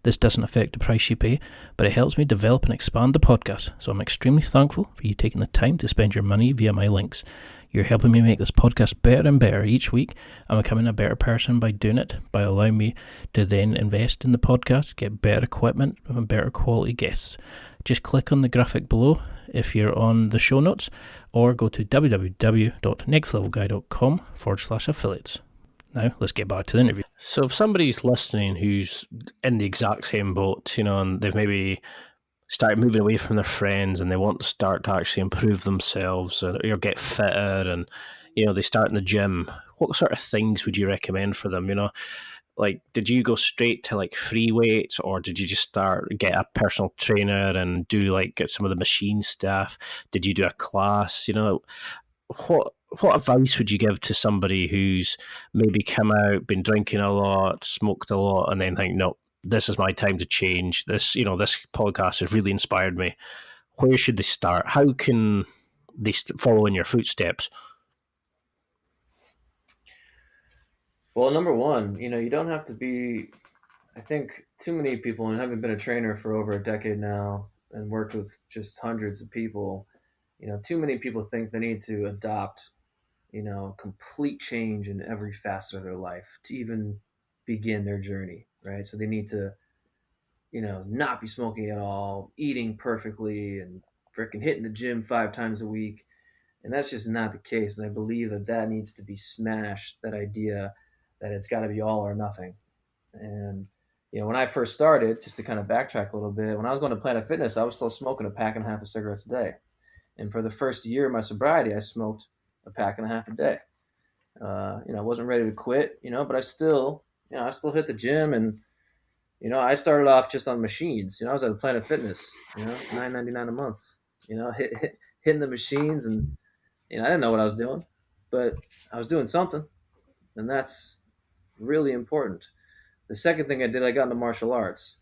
Speaker 2: This doesn't affect the price you pay, but it helps me develop and expand the podcast, so I'm extremely thankful for you taking the time to spend your money via my links. You're helping me make this podcast better and better each week. I'm becoming a better person by doing it, by allowing me to then invest in the podcast, get better equipment and better quality guests. Just click on the graphic below if you're on the show notes, or go to www.nextlevelguy.com/affiliates. Now, let's get back to the interview. So if somebody's listening who's in the exact same boat, and they've maybe started moving away from their friends and they want to start to actually improve themselves or get fitter, and, they start in the gym, what sort of things would you recommend for them? Like, did you go straight to like free weights, or did you just get a personal trainer and get some of the machine stuff? Did you do a class? What advice would you give to somebody who's maybe come out, been drinking a lot, smoked a lot, and then think, no, this is my time to change. This podcast has really inspired me. Where should they start? How can they follow in your footsteps?
Speaker 3: Well, number one, you don't have to be. I think too many people, and having been a trainer for over a decade now and worked with just hundreds of people, too many people think they need to adopt, complete change in every facet of their life to even begin their journey, right? So they need to, not be smoking at all, eating perfectly, and freaking hitting the gym 5 times a week. And that's just not the case. And I believe that needs to be smashed, that idea that it's got to be all or nothing. And when I first started, just to kind of backtrack a little bit, when I was going to Planet Fitness, I was still smoking a pack and a half of cigarettes a day. And for the first year of my sobriety, I smoked a pack and a half a day. I wasn't ready to quit, but I still hit the gym, and I started off just on machines. I was at Planet Fitness, $9.99 a month. Hitting the machines, and I didn't know what I was doing, but I was doing something, and that's really important. The second thing I did, I got into martial arts.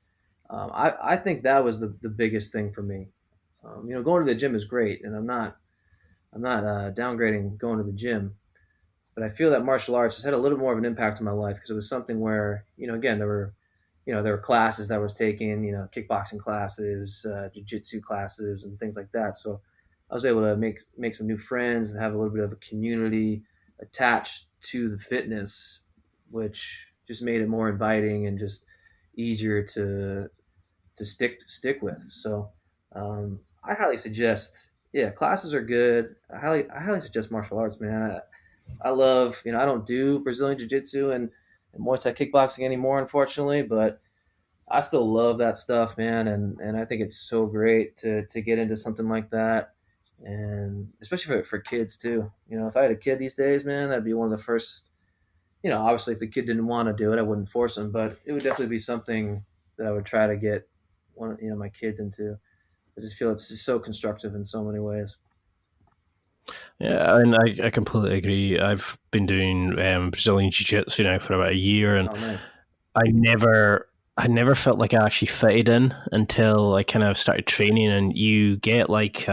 Speaker 3: I think that was the biggest thing for me. Going to the gym is great, and I'm not downgrading going to the gym, but I feel that martial arts has had a little more of an impact on my life because it was something where, again, there were classes that I was taking, kickboxing classes, jiu-jitsu classes, and things like that. So I was able to make some new friends and have a little bit of a community attached to the fitness, which just made it more inviting and just easier to stick with. So I highly suggest, yeah, classes are good. I highly suggest martial arts, man. I love, I don't do Brazilian Jiu Jitsu and Muay Thai kickboxing anymore, unfortunately, but I still love that stuff, man. And I think it's so great to get into something like that. And especially for kids too. If I had a kid these days, man, that'd be one of the first, obviously if the kid didn't want to do it, I wouldn't force them, but it would definitely be something that I would try to get my kids into. I just feel it's just so constructive in so many ways.
Speaker 2: Yeah, and I completely agree. I've been doing Brazilian Jiu-Jitsu now for about a year, and
Speaker 3: Oh, nice.
Speaker 2: I never I never felt like I actually fitted in until I kind of started training, and you get like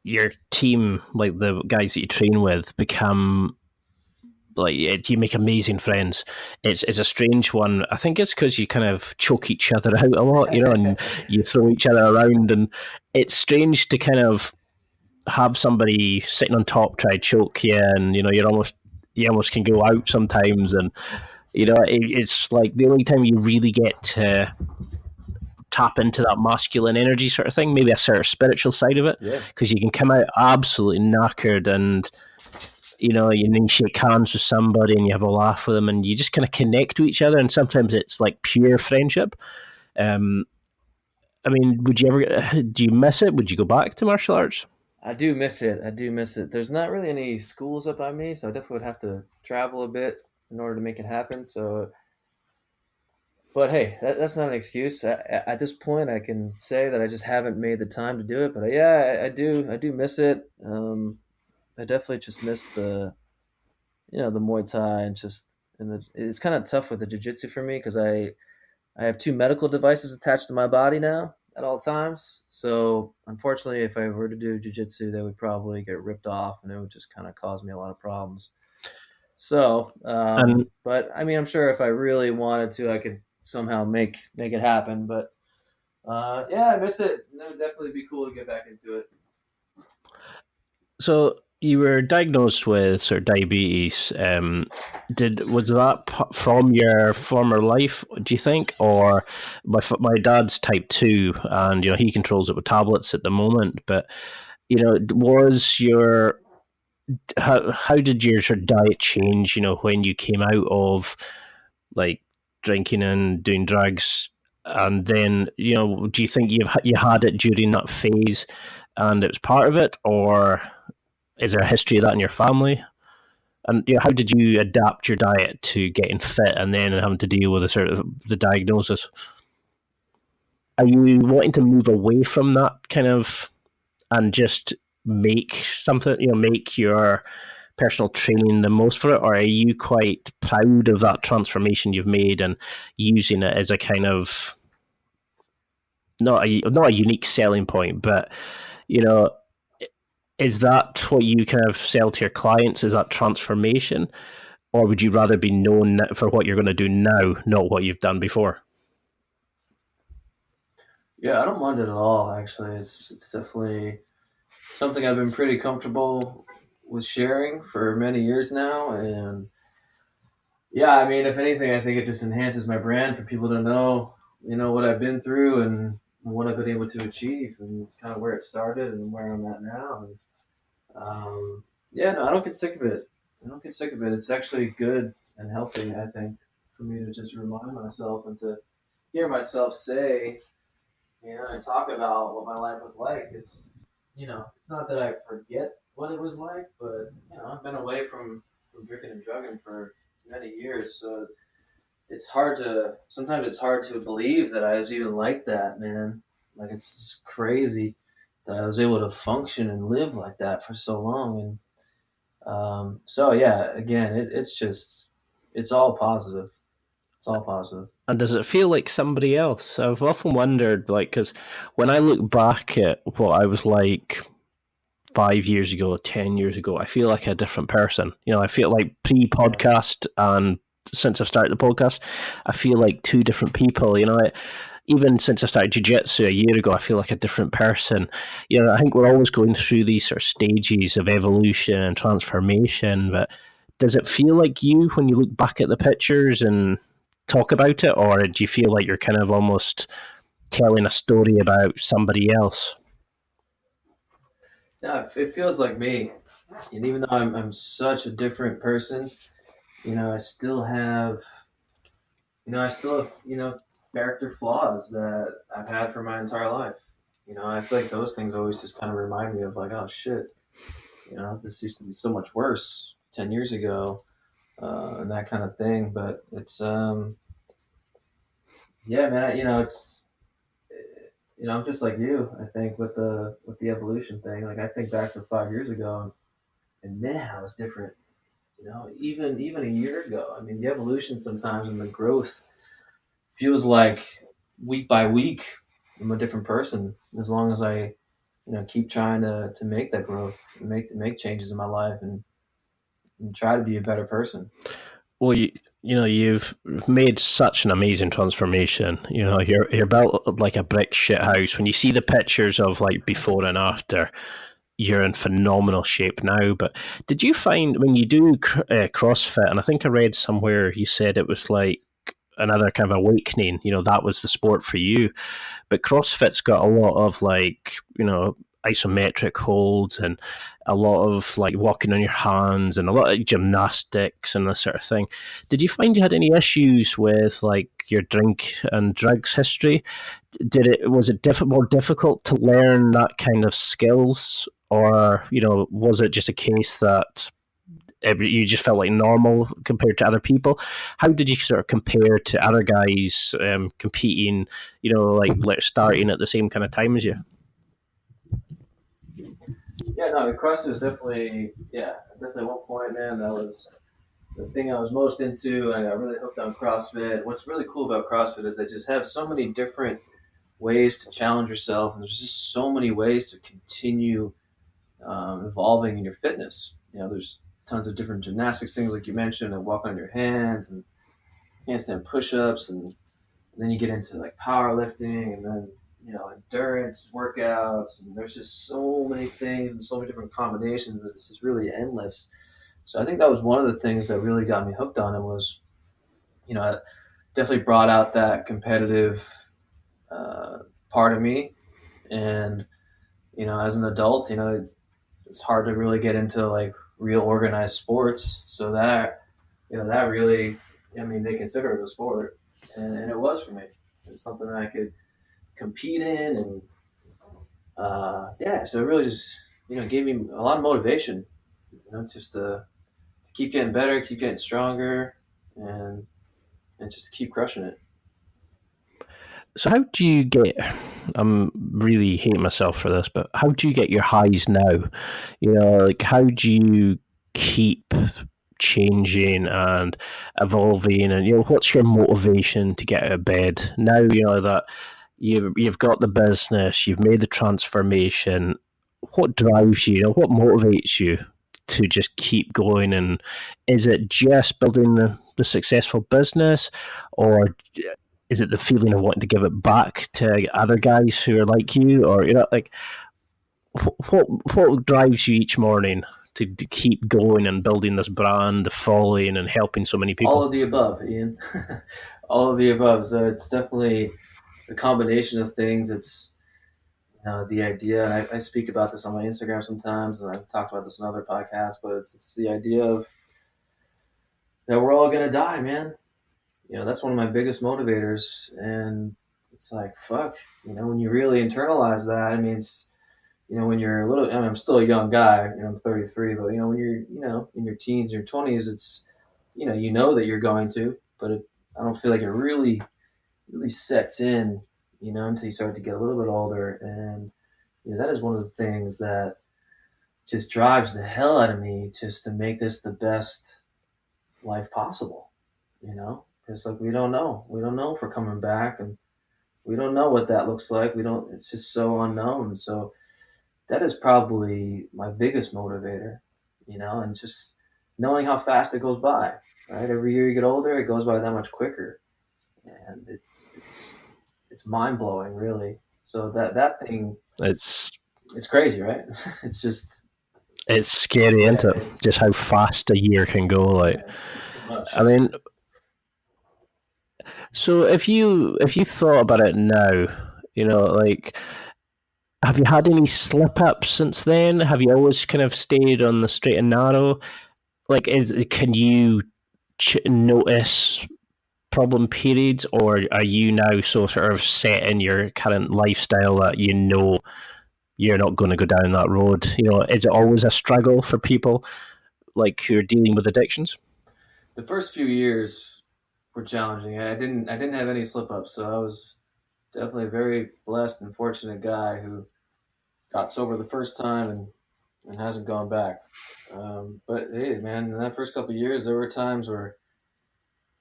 Speaker 2: your team, like the guys that you train with, become you make amazing friends. It's a strange one. I think it's because you kind of choke each other out a lot, and you throw each other around, and it's strange to kind of have somebody sitting on top try to choke you, and you almost can go out sometimes, and it's like the only time you really get to tap into that masculine energy sort of thing, maybe a sort of spiritual side of it,
Speaker 3: Yeah.
Speaker 2: because you can come out absolutely knackered, and you then shake hands with somebody and you have a laugh with them, and you just kind of connect to each other, and sometimes it's like pure friendship. um I mean, do you miss it? Would you go back to martial arts?
Speaker 3: I do miss it. I do miss it. There's not really any schools up by me, so I definitely would have to travel a bit in order to make it happen. So, but hey, that's not an excuse. At this point, I can say that I just haven't made the time to do it. But yeah, I do. I do miss it. I definitely just miss the Muay Thai and it's kind of tough with the jiu-jitsu for me because I have two medical devices attached to my body now at all times. So unfortunately, if I were to do jujitsu, they would probably get ripped off, and it would just kind of cause me a lot of problems. So,
Speaker 2: And
Speaker 3: but I mean, I'm sure if I really wanted to, I could somehow make it happen. But yeah, I miss it. It would definitely be cool to get back into it.
Speaker 2: so you were diagnosed with sort of diabetes. Was that from your former life, do you think? Or my dad's type 2, and he controls it with tablets at the moment. But was your how did your sort of diet change? When you came out of like drinking and doing drugs, and then do you think you had it during that phase, and it was part of it, or is there a history of that in your family? And how did you adapt your diet to getting fit and then having to deal with the diagnosis? Are you wanting to move away from that kind of and just make something, make your personal training the most for it, or are you quite proud of that transformation you've made and using it as a kind of not a unique selling point, but you know, is that what you kind of sell to your clients? Is that transformation, or would you rather be known for what you're going to do now, not what you've done before?
Speaker 3: Yeah, I don't mind it at all. Actually, it's definitely something I've been pretty comfortable with sharing for many years now, and yeah, I mean, if anything, I think it just enhances my brand for people to know, what I've been through and what I've been able to achieve and kind of where it started and where I'm at now. And yeah, no, I don't get sick of it. I don't get sick of it. It's actually good and healthy, I think. for me to just remind myself and to hear myself say, and talk about what my life was like. Is it's not that I forget what it was like, but I've been away from drinking and drugging for many years, so sometimes it's hard to believe that I was even like that, man. Like, it's just crazy that I was able to function and live like that for so long. And so yeah, again, it's all positive. It's all positive.
Speaker 2: And does it feel like somebody else? I've often wondered, like, because when I look back at what I was like 5 years ago, 10 years ago, I feel like a different person. I feel like pre-podcast and since I've started the podcast, I feel like two different people. Even since I started jiu-jitsu a year ago, I feel like a different person. I think we're always going through these sort of stages of evolution and transformation, but does it feel like you when you look back at the pictures and talk about it, or do you feel like you're kind of almost telling a story about somebody else?
Speaker 3: Yeah, it feels like me. And even though I'm such a different person, I still have, character flaws that I've had for my entire life. I feel like those things always just kind of remind me of, like, oh shit, this used to be so much worse 10 years ago, and that kind of thing. But it's, yeah, man, I'm just like you, I think, with the evolution thing. Like, I think back to 5 years ago, and man, I was different. Even a year ago. I mean, the evolution sometimes and the growth feels like week by week I'm a different person. As long as I, keep trying to make that growth, make changes in my life, and try to be a better person.
Speaker 2: Well, you've made such an amazing transformation. You're built like a brick shit house. When you see the pictures of like before and after, you're in phenomenal shape now. But did you find when you do CrossFit, and I think I read somewhere you said it was like another kind of awakening, that was the sport for you. But CrossFit's got a lot of like, isometric holds and a lot of like walking on your hands and a lot of gymnastics and this sort of thing. Did you find you had any issues with like your drink and drugs history? Was it more difficult to learn that kind of skills, or was it just a case that you just felt like normal compared to other people? How did you sort of compare to other guys competing, like starting at the same kind of time as you?
Speaker 3: Yeah, no, the CrossFit was definitely one point, man. That was the thing I was most into, and I got really hooked on CrossFit. What's really cool about CrossFit is they just have so many different ways to challenge yourself, and there's just so many ways to continue evolving in your fitness. There's tons of different gymnastics things, like you mentioned, and walking on your hands and handstand push-ups, and then you get into like powerlifting, and then endurance workouts, and there's just so many things and so many different combinations that it's just really endless. So I think that was one of the things that really got me hooked on it. Was it definitely brought out that competitive uh, part of me. And as an adult, it's hard to really get into like real organized sports. So that really, I mean, they consider it a sport, and it was for me. It was something that I could compete in, and yeah, so it really just gave me a lot of motivation. It's just to keep getting better, keep getting stronger, and just keep crushing it.
Speaker 2: So how do you get? I'm really hating myself for this, but how do you get your highs now? Like how do you keep changing and evolving, and what's your motivation to get out of bed now? That you've got the business, you've made the transformation. What drives you? What motivates you to just keep going? And is it just building the successful business, or is it the feeling of wanting to give it back to other guys who are like you, or like what drives you each morning to keep going and building this brand, the following, and helping so many people?
Speaker 3: All of the above, Ian. All of the above. So it's definitely a combination of things. It's the idea, and I speak about this on my Instagram sometimes, and I've talked about this in other podcasts, but it's the idea of that we're all gonna die, man. that's one of my biggest motivators. And it's like, fuck, when you really internalize that, I mean, it's, when you're a little, I'm still a young guy, I'm 33, but, when you're, in your teens, your 20s, it's, that you're going to, but I don't feel like it really sets in, until you start to get a little bit older. And, that is one of the things that just drives the hell out of me, just to make this the best life possible, because like we don't know if we're coming back, and we don't know what that looks like. It's just so unknown. So that is probably my biggest motivator, and just knowing how fast it goes by, right? Every year you get older, it goes by that much quicker. And it's mind blowing, really. So that thing,
Speaker 2: It's
Speaker 3: it's crazy, right? it's just
Speaker 2: it's scary,
Speaker 3: yeah,
Speaker 2: isn't it? Just how fast a year can go. Like,
Speaker 3: it's just too much.
Speaker 2: I mean, so if you thought about it now, like, have you had any slip ups since then? Have you always kind of stayed on the straight and narrow? Like, can you notice problem periods, or are you now so sort of set in your current lifestyle that you're not going to go down that road? Is it always a struggle for people like who are dealing with addictions?
Speaker 3: The first few years were challenging. I didn't have any slip ups, so I was definitely a very blessed and fortunate guy who got sober the first time and hasn't gone back. But hey, man, in that first couple of years, there were times where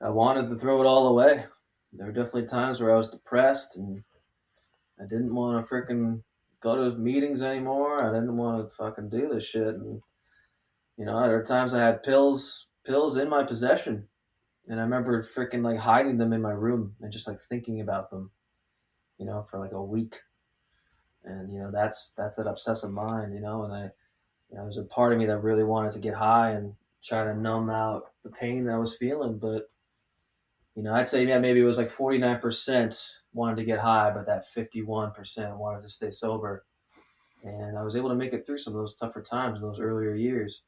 Speaker 3: I wanted to throw it all away. There were definitely times where I was depressed and I didn't want to freaking go to meetings anymore. I didn't want to fucking do this shit. And there were times I had pills in my possession, and I remember freaking like hiding them in my room and just like thinking about them, for like a week. And that's that obsessive mind, and there's a part of me that really wanted to get high and try to numb out the pain that I was feeling. But I'd say, yeah, maybe it was like 49% wanted to get high, but that 51% wanted to stay sober. And I was able to make it through some of those tougher times in those earlier years.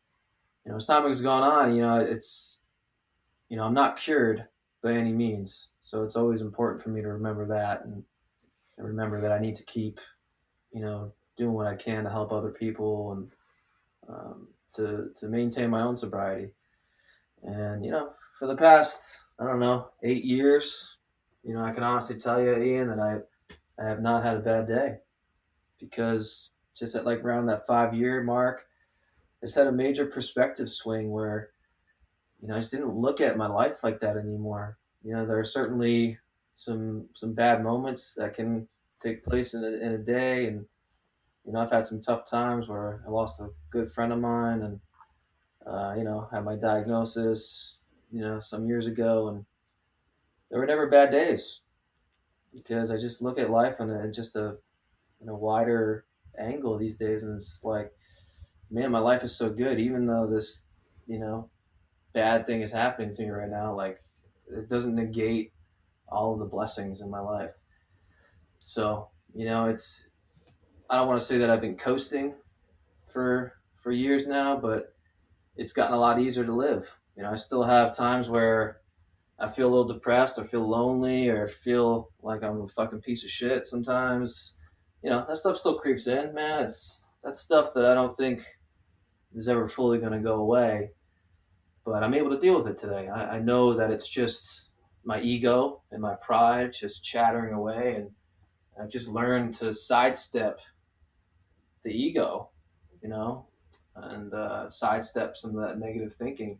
Speaker 3: As time has gone on, it's I'm not cured by any means. So it's always important for me to remember that, and remember that I need to keep doing what I can to help other people, and to maintain my own sobriety. And for the past, I don't know, 8 years, I can honestly tell you, Ian, that I have not had a bad day, because just at like around that 5 year mark, I just had a major perspective swing where I just didn't look at my life like that anymore. There are certainly some bad moments that can take place in a day, and I've had some tough times where I lost a good friend of mine, and had my diagnosis, some years ago, and there were never bad days, because I just look at life just in a wider angle these days, and it's like, man, my life is so good, even though this, you know, bad thing is happening to me right now. Like, it doesn't negate all of the blessings in my life. So, it's, I don't want to say that I've been coasting for years now, but it's gotten a lot easier to live. I still have times where I feel a little depressed, or feel lonely, or feel like I'm a fucking piece of shit sometimes. That stuff still creeps in, man. That's stuff that I don't think is ever fully going to go away, but I'm able to deal with it today. I know that it's just my ego and my pride just chattering away, and I've just learned to sidestep the ego, you know, and sidestep some of that negative thinking,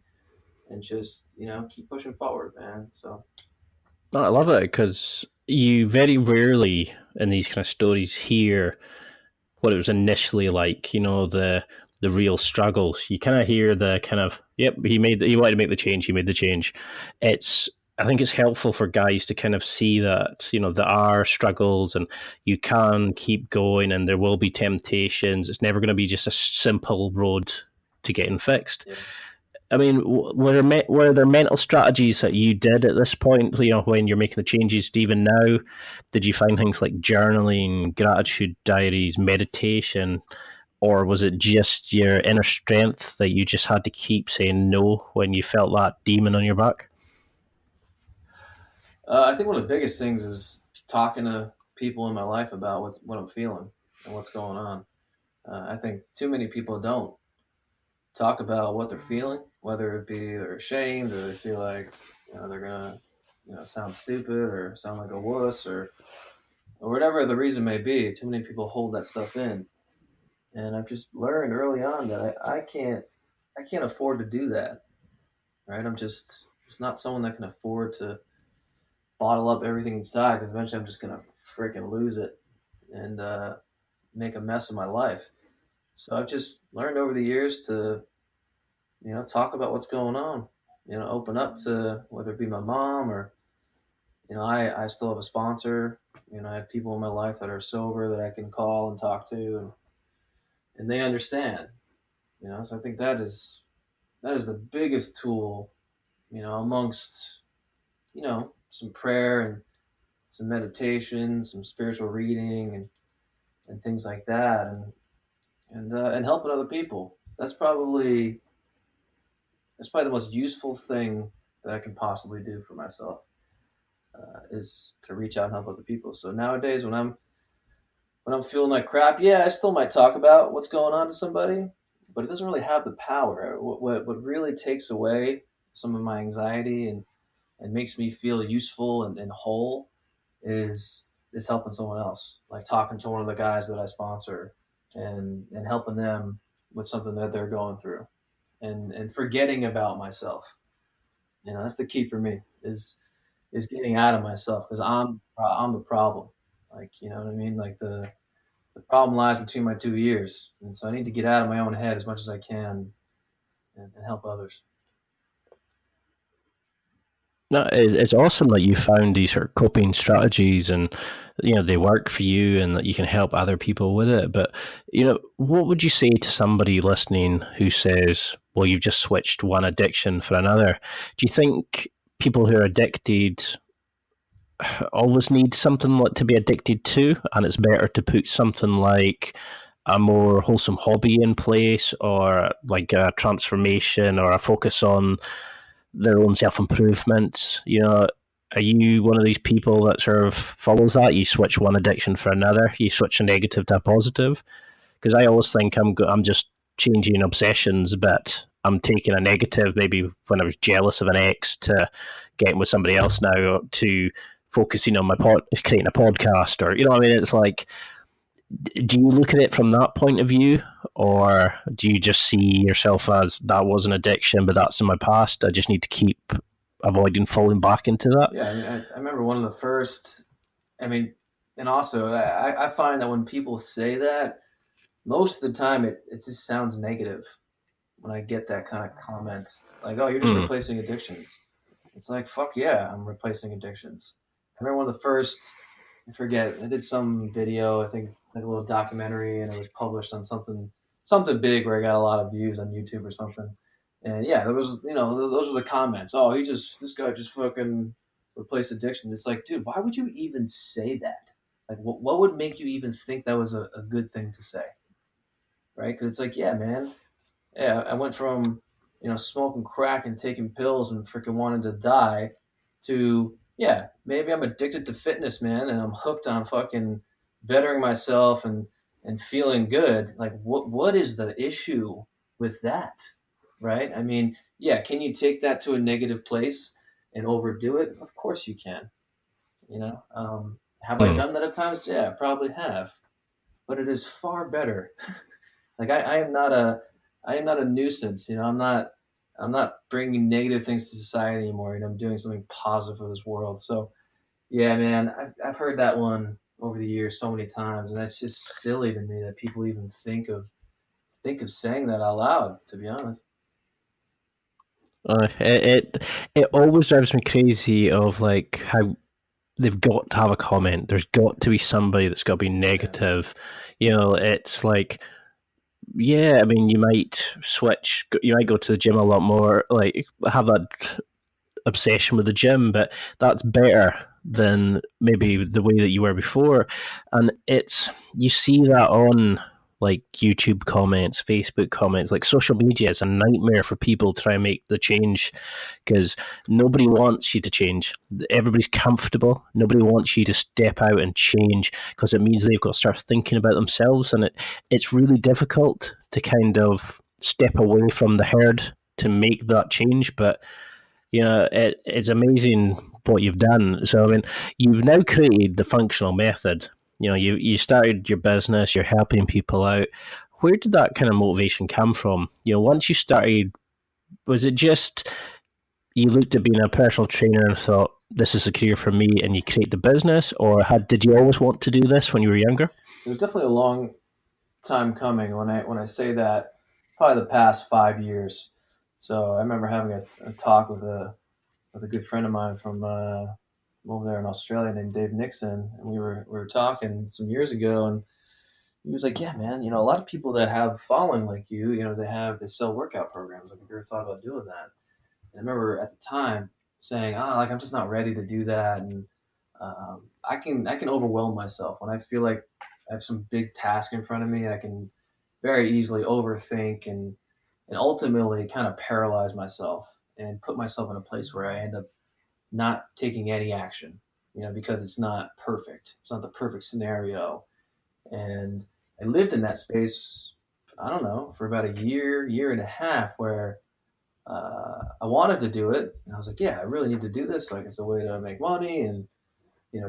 Speaker 3: and just keep pushing forward, man. So
Speaker 2: No, I love it because you very rarely in these kind of stories hear what it was initially like. The real struggles. You kind of hear the kind of, yep, he wanted to make the change. He made the change. It's I think it's helpful for guys to kind of see that there are struggles, and you can keep going, and there will be temptations. It's never going to be just a simple road to getting fixed.
Speaker 3: yeah.
Speaker 2: I mean, were there mental strategies that you did at this point? When you're making the changes to even now, did you find things like journaling, gratitude diaries, meditation, or was it just your inner strength that you just had to keep saying no when you felt that demon on your back?
Speaker 3: I think one of the biggest things is talking to people in my life about what I'm feeling and what's going on. I think too many people don't talk about what they're feeling, whether it be they're ashamed or they feel like they're gonna sound stupid or sound like a wuss or whatever the reason may be. Too many people hold that stuff in, and I've just learned early on that I can't afford to do that. Right? I'm just not someone that can afford to bottle up everything inside because eventually I'm just gonna freaking lose it and make a mess of my life. So I've just learned over the years to talk about what's going on. Open up to whether it be my mom or I still have a sponsor. I have people in my life that are sober that I can call and talk to, and they understand. So I think that is the biggest tool. Amongst some prayer and some meditation, some spiritual reading, and things like that, and helping other people. That's probably the most useful thing that I can possibly do for myself, is to reach out and help other people. So nowadays, when I'm feeling like crap, yeah, I still might talk about what's going on to somebody, but it doesn't really have the power. What really takes away some of my anxiety and makes me feel useful and whole is helping someone else, like talking to one of the guys that I sponsor and helping them with something that they're going through, and forgetting about myself. That's the key for me is getting out of myself because I'm the problem. Like, you know what I mean? Like the problem lies between my two ears, and so I need to get out of my own head as much as I can and help others.
Speaker 2: No, it's awesome that you found these sort of coping strategies, and they work for you, and that you can help other people with it. But what would you say to somebody listening who says, "Well, you've just switched one addiction for another"? Do you think people who are addicted always need something to be addicted to, and it's better to put something like a more wholesome hobby in place, or like a transformation, or a focus on their own self improvement? Are you one of these people that sort of follows that? You switch one addiction for another. You switch a negative to a positive. Because I always think I'm just changing obsessions, but I'm taking a negative, maybe when I was jealous of an ex, to getting with somebody else now, to focusing on creating a podcast, or what I mean. It's like, do you look at it from that point of view, or do you just see yourself as that was an addiction, but that's in my past? I just need to keep avoiding falling back into that.
Speaker 3: Yeah, I mean, I remember one of the first. I mean, and also I find that when people say that, most of the time it just sounds negative when I get that kind of comment, like, "Oh, you're just replacing addictions." It's like, fuck yeah, I'm replacing addictions. I remember one of the first. I forget. I did some video, I think, like a little documentary, and it was published on something big where I got a lot of views on YouTube or something. And yeah, there was, those were the comments. Oh, this guy just fucking replaced addiction. It's like, dude, why would you even say that? Like, what would make you even think that was a good thing to say? Right? Because it's like, yeah, man, yeah, I went from smoking crack and taking pills and freaking wanting to die to, yeah, maybe I'm addicted to fitness, man, and I'm hooked on fucking bettering myself and feeling good. Like, what is the issue with that? Right? I mean, yeah, can you take that to a negative place and overdo it? Of course you can. Have I done that at times? Yeah, I probably have, but it is far better. Like, I am not a nuisance. I'm not bringing negative things to society anymore. I'm doing something positive for this world. So yeah, man, I've heard that one over the years so many times, and that's just silly to me that people even think of saying that out loud. To be honest.
Speaker 2: It always drives me crazy of like how they've got to have a comment. There's got to be somebody that's got to be negative. It's like, yeah, I mean, you might switch, you might go to the gym a lot more, like have that obsession with the gym, but that's better than maybe the way that you were before. And you see that on like YouTube comments, Facebook comments, like social media is a nightmare for people to try and make the change because nobody wants you to change. Everybody's comfortable. Nobody wants you to step out and change because it means they've got to start thinking about themselves, and it's really difficult to kind of step away from the herd to make that change. But it's amazing what you've done. So I mean, you've now created the functional method. You started your business, you're helping people out. Where did that kind of motivation come from? Once you started, was it just you looked at being a personal trainer and thought this is a career for me, and you create the business, or did you always want to do this when you were younger?
Speaker 3: It was definitely a long time coming. When I say that, probably the past 5 years. So I remember having a talk with a good friend of mine from over there in Australia named Dave Nixon, and we were talking some years ago, and he was like, "Yeah, man, a lot of people that have following like you, they sell workout programs. Like, have you ever thought about doing that?" And I remember at the time saying, like I'm just not ready to do that, and I can overwhelm myself when I feel like I have some big task in front of me. I can very easily overthink and ultimately kind of paralyze myself and put myself in a place where I end up not taking any action, because it's not perfect. It's not the perfect scenario. And I lived in that space, I don't know, for about a year and a half where I wanted to do it. And I was like, yeah, I really need to do this. Like, it's a way to make money and,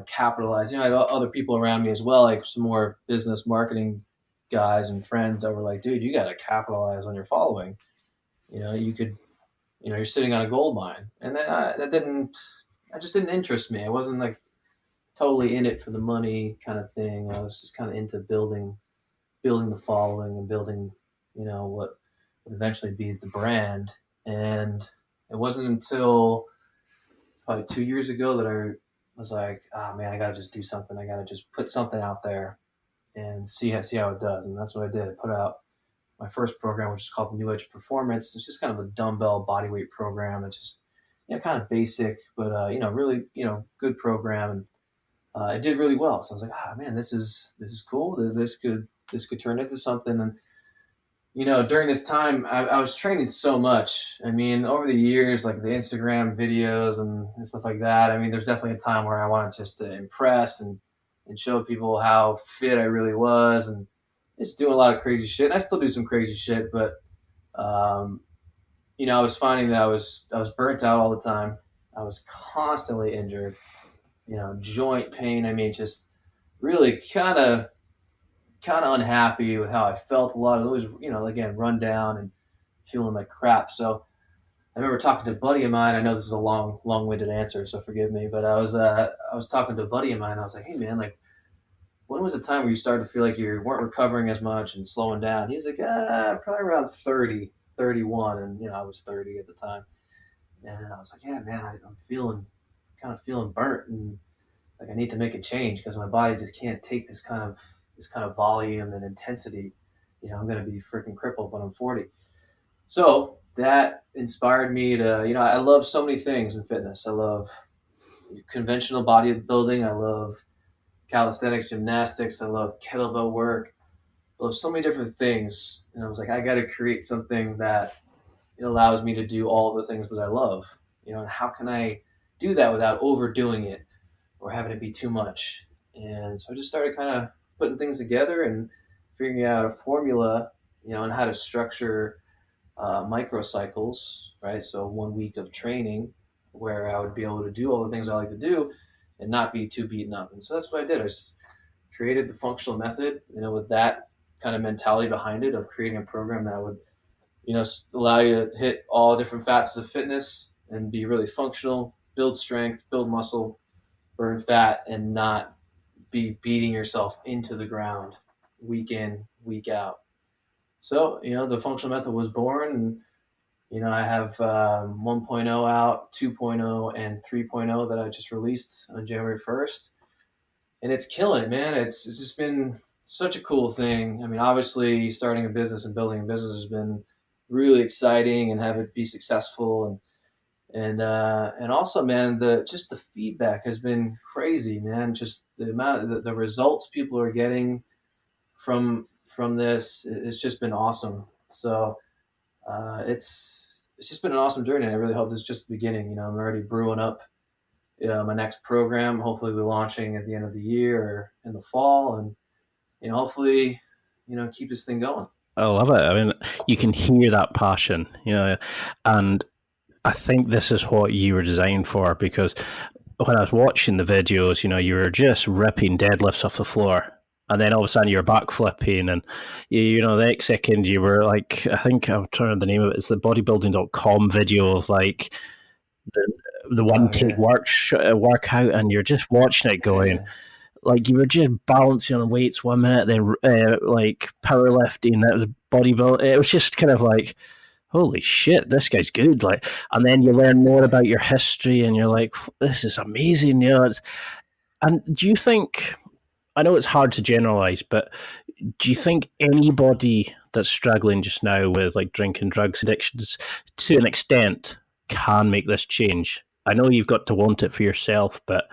Speaker 3: capitalize. I had other people around me as well, like some more business marketing guys and friends that were like, dude, you got to capitalize on your following. You could, you're sitting on a gold mine. And that just didn't interest me. I wasn't like totally in it for the money kind of thing. I was just kind of into building the following and building, what would eventually be the brand. And it wasn't until probably 2 years ago that I was like, oh man, I got to just do something. I got to just put something out there and see how it does. And that's what I did. I put out my first program, which is called the New Edge Performance. It's just kind of a dumbbell bodyweight program. It's just, kind of basic, but, really, good program. And it did really well. So I was like, man, this is cool. This could turn into something. And during this time, I was training so much. I mean, over the years, like the Instagram videos and stuff like that. I mean, there's definitely a time where I wanted just to impress and show people how fit I really was, and just doing a lot of crazy shit. And I still do some crazy shit, but um, I was finding that I was burnt out all the time. I was constantly injured. Joint pain. I mean, just really kind of unhappy with how I felt. A lot of it was, again, run down and feeling like crap. So I remember talking to a buddy of mine. I know this is a long-winded answer, so forgive me. But I was talking to a buddy of mine. I was like, hey man, like, when was the time where you started to feel like you weren't recovering as much and slowing down? He's like, probably around 30, 31. And, I was 30 at the time. And I was like, yeah, man, I'm feeling burnt, and like I need to make a change because my body just can't take this kind of volume and intensity. I'm going to be freaking crippled when I'm 40. So that inspired me to, I love so many things in fitness. I love conventional bodybuilding. I love calisthenics, gymnastics. I love kettlebell work. I love so many different things. And I was like, I got to create something that allows me to do all the things that I love. And how can I do that without overdoing it or having it be too much? And so I just started kind of putting things together and figuring out a formula, on how to structure microcycles, right? So 1 week of training where I would be able to do all the things I like to do and not be too beaten up. And so that's what I did. I just created the functional method, with that kind of mentality behind it of creating a program that would, allow you to hit all different facets of fitness and be really functional, build strength, build muscle, burn fat, and not be beating yourself into the ground week in, week out. So, the functional method was born, and, I have 1.0 out, 2.0, and 3.0 that I just released on January 1st. And it's killing it, man. It's just been such a cool thing. I mean, obviously, starting a business and building a business has been really exciting, and have it be successful. And also, man, the feedback has been crazy, man. Just the amount of the results people are getting from from this. It's just been awesome. So it's just been an awesome journey. I really hope this is just the beginning. You know, I'm already brewing up my next program. Hopefully, we're launching at the end of the year or in the fall, and hopefully, keep this thing going.
Speaker 2: I love it. I mean, you can hear that passion, and I think this is what you were designed for, because when I was watching the videos, you were just ripping deadlifts off the floor. And then all of a sudden you're back flipping, and the next second you were like, I think I'm trying to remember the name of it. It's the bodybuilding.com video of like the one
Speaker 3: Oh
Speaker 2: take
Speaker 3: yeah,
Speaker 2: workout, and you're just watching it going,
Speaker 3: yeah,
Speaker 2: like you were just balancing on weights 1 minute, then like powerlifting, that was bodybuilding. It was just kind of like, holy shit, this guy's good. Like, and then you learn more about your history, and you're like, this is amazing. And do you think? I know it's hard to generalize, but do you think anybody that's struggling just now with like drinking, drugs, addictions, to an extent, can make this change? I know you've got to want it for yourself, but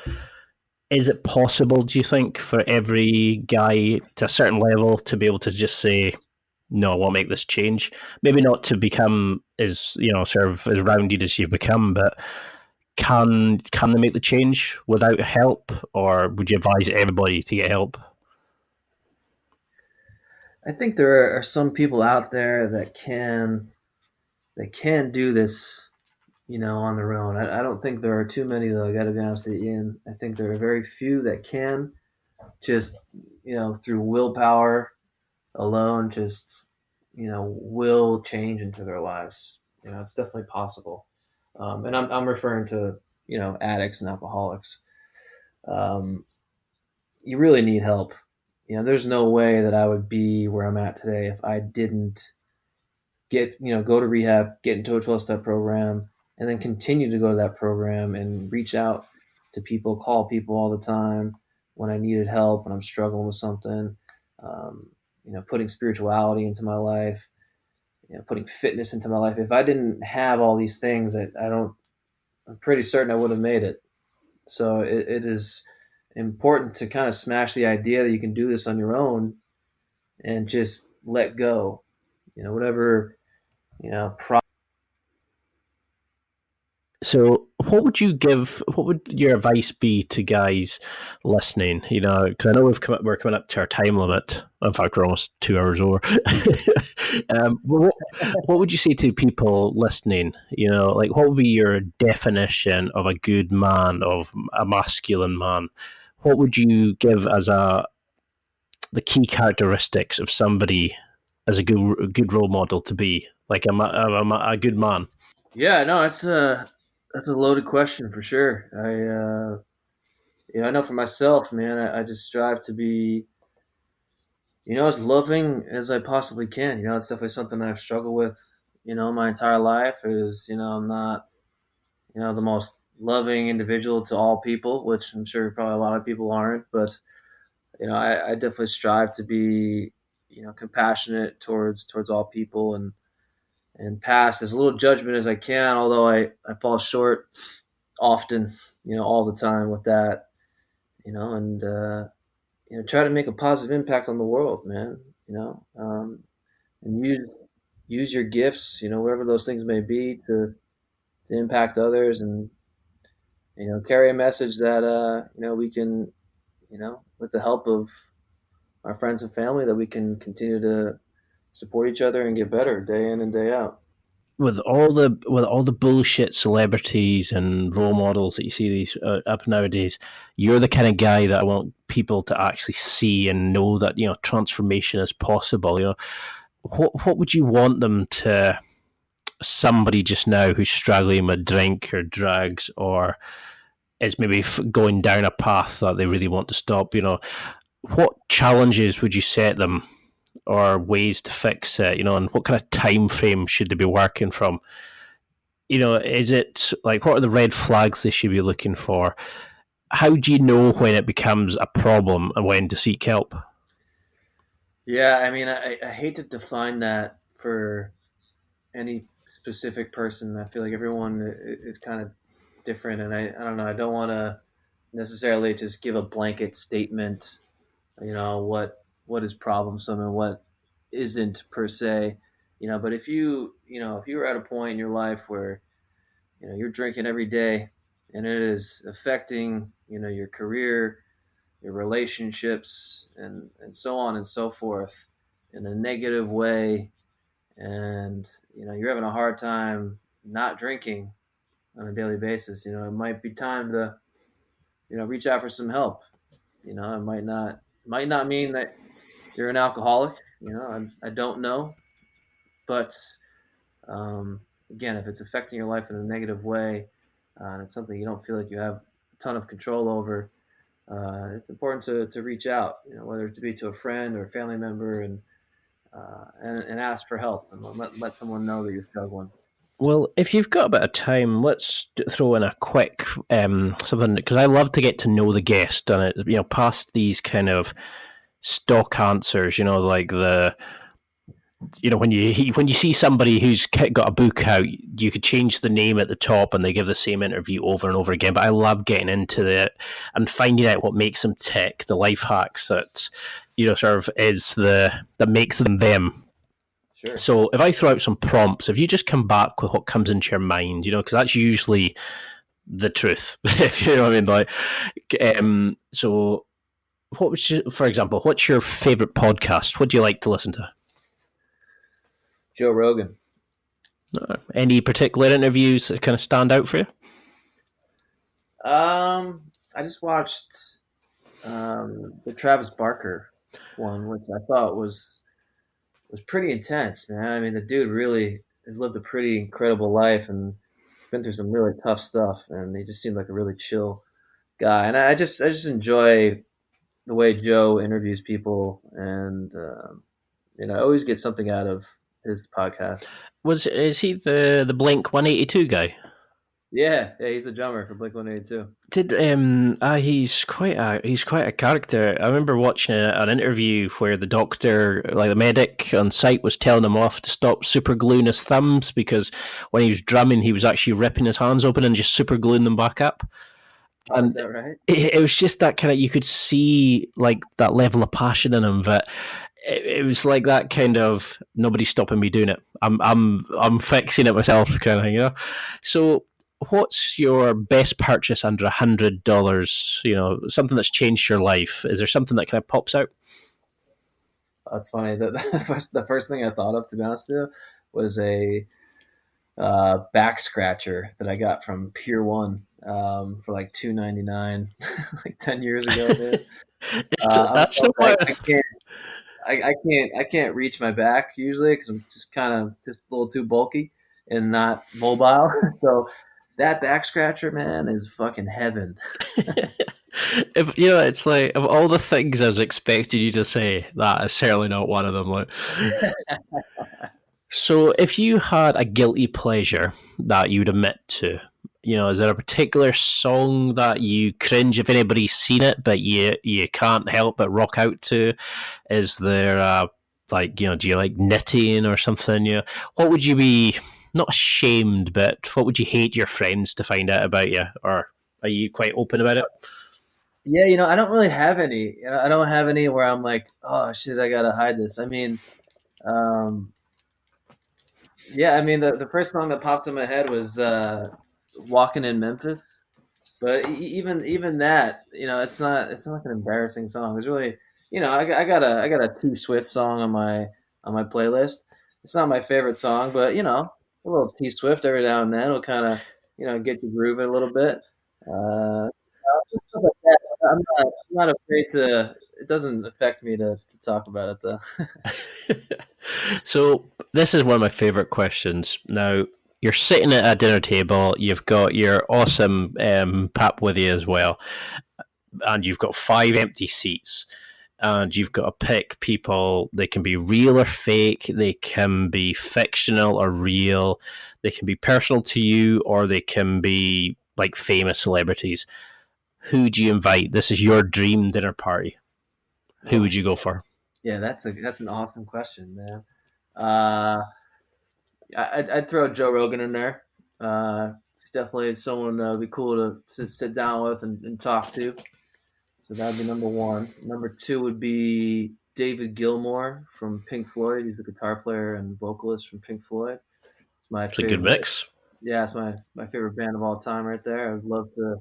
Speaker 2: is it possible, do you think, for every guy to a certain level to be able to just say, no, I won't make this change? Maybe not to become as, sort of as rounded as you've become, but can they make the change without help, or would you advise everybody to get help?
Speaker 3: I think there are some people out there that can do this, on their own. I don't think there are too many, though. I got to be honest with you, Ian. I think there are very few that can just, through willpower alone, just, will change into their lives. It's definitely possible. And I'm referring to, addicts and alcoholics. Um, you really need help. There's no way that I would be where I'm at today if I didn't go to rehab, get into a 12-step program, and then continue to go to that program and reach out to people, call people all the time when I needed help, when I'm struggling with something. Um, putting spirituality into my life, putting fitness into my life. If I didn't have all these things, I'm pretty certain I would have made it. So it is important to kind of smash the idea that you can do this on your own and just let go. Whatever, pro-
Speaker 2: So, what would your advice be to guys listening? Because I know we're coming up to our time limit. In fact, we're almost 2 hours over. What would you say to people listening? Like, what would be your definition of a good man, of a masculine man? What would you give as the key characteristics of somebody as a good role model to be, like a good man?
Speaker 3: Yeah, no, that's a loaded question for sure. I know for myself, man, I just strive to be, as loving as I possibly can. It's definitely something I've struggled with, my entire life. Is I'm not, the most loving individual to all people, which I'm sure probably a lot of people aren't. But I definitely strive to be, compassionate towards all people, and pass as little judgment as I can, although I fall short often, all the time with that, and try to make a positive impact on the world, man, and use your gifts, wherever those things may be, to impact others, and carry a message that we can, with the help of our friends and family, that we can continue to support each other and get better day in and day out.
Speaker 2: With all the bullshit celebrities and role models that you see these up nowadays, you're the kind of guy that I want people to actually see and know that transformation is possible. What would you want them to, somebody just now who's struggling with drink or drugs, or is maybe going down a path that they really want to stop? What challenges would you set them, or ways to fix it? And what kind of time frame should they be working from? Is it like, what are the red flags they should be looking for? How do you know when it becomes a problem and when to seek help?
Speaker 3: Yeah, I mean, I hate to define that for any specific person. I feel like everyone is kind of different, and I don't know. I don't want to necessarily just give a blanket statement. What is problemsome and what isn't per se, but if you were at a point in your life where, you're drinking every day and it is affecting, your career, your relationships, and so on and so forth in a negative way, and, you're having a hard time not drinking on a daily basis, it might be time to, reach out for some help. It might not mean that you're an alcoholic. I don't know, but um, again, if it's affecting your life in a negative way, and it's something you don't feel like you have a ton of control over, it's important to reach out. Whether it be to a friend or a family member, and ask for help, and let someone know that you're struggling.
Speaker 2: Well, if you've got a bit of time, let's throw in a quick something, because I love to get to know the guest, and past these kind of stock answers, like when you see somebody who's got a book out, you could change the name at the top and they give the same interview over and over again. But I love getting into it and finding out what makes them tick, the life hacks that sort of that makes them them.
Speaker 3: Sure.
Speaker 2: So if I throw out some prompts, if you just come back with what comes into your mind, because that's usually the truth. If you know what I mean, so for example, what's your favorite podcast? What do you like to listen to?
Speaker 3: Joe Rogan.
Speaker 2: Any particular interviews that kind of stand out for you?
Speaker 3: I just watched the Travis Barker one, which I thought was pretty intense, man. I mean, the dude really has lived a pretty incredible life and been through some really tough stuff, and he just seemed like a really chill guy. And I just enjoy the way Joe interviews people, and I always get something out of his podcast.
Speaker 2: Is he the Blink 182 guy?
Speaker 3: Yeah, he's the drummer for Blink 182.
Speaker 2: He's quite a character. I remember watching an interview where the doctor, like the medic on site, was telling him off to stop super gluing his thumbs, because when he was drumming, he was actually ripping his hands open and just super gluing them back up.
Speaker 3: And is that right?
Speaker 2: It was just that kind of, you could see like that level of passion in him, but it was like that kind of, nobody's stopping me doing it. I'm fixing it myself kind of thing, So what's your best purchase under $100? Something that's changed your life. Is there something that kind of pops out?
Speaker 3: That's funny. The first thing I thought of, to be honest with you, was a back scratcher that I got from Pier 1 for like $2.99, like 10 years ago, dude.
Speaker 2: That's the one.
Speaker 3: I can't reach my back usually because I'm just a little too bulky and not mobile. So that back scratcher, man, is fucking heaven.
Speaker 2: If it's like, of all the things I was expecting you to say, that is certainly not one of them. Like, so if you had a guilty pleasure that you'd admit to, is there a particular song that you cringe if anybody's seen it, but you can't help but rock out to? Is there do you like knitting or something? What would you be, not ashamed, but what would you hate your friends to find out about you? Or are you quite open about it?
Speaker 3: Yeah, I don't really have any. I don't have any where I'm like, oh shit, I gotta hide this. I mean, yeah, I mean, the first song that popped in my head was "Walking in Memphis," but even that, it's not like an embarrassing song. It's really, I got a T Swift song on my playlist. It's not my favorite song, but a little T Swift every now and then will kind of get you grooving a little bit. Stuff like that. I'm not afraid to. It doesn't affect me to talk about it though.
Speaker 2: So this is one of my favorite questions. Now, you're sitting at a dinner table. You've got your awesome pap with you as well, and you've got 5 empty seats. And you've got to pick people. They can be real or fake. They can be fictional or real. They can be personal to you, or they can be like famous celebrities. Who do you invite? This is your dream dinner party. Who would you go for?
Speaker 3: Yeah, that's an awesome question, man. I'd throw Joe Rogan in there. He's definitely someone that'd be cool to sit down with and talk to. So that'd be number one. Number two would be David Gilmore from Pink Floyd. He's a guitar player and vocalist from Pink Floyd. It's my
Speaker 2: It's a good
Speaker 3: favorite.
Speaker 2: mix.
Speaker 3: Yeah, it's my favorite band of all time right there. I'd love to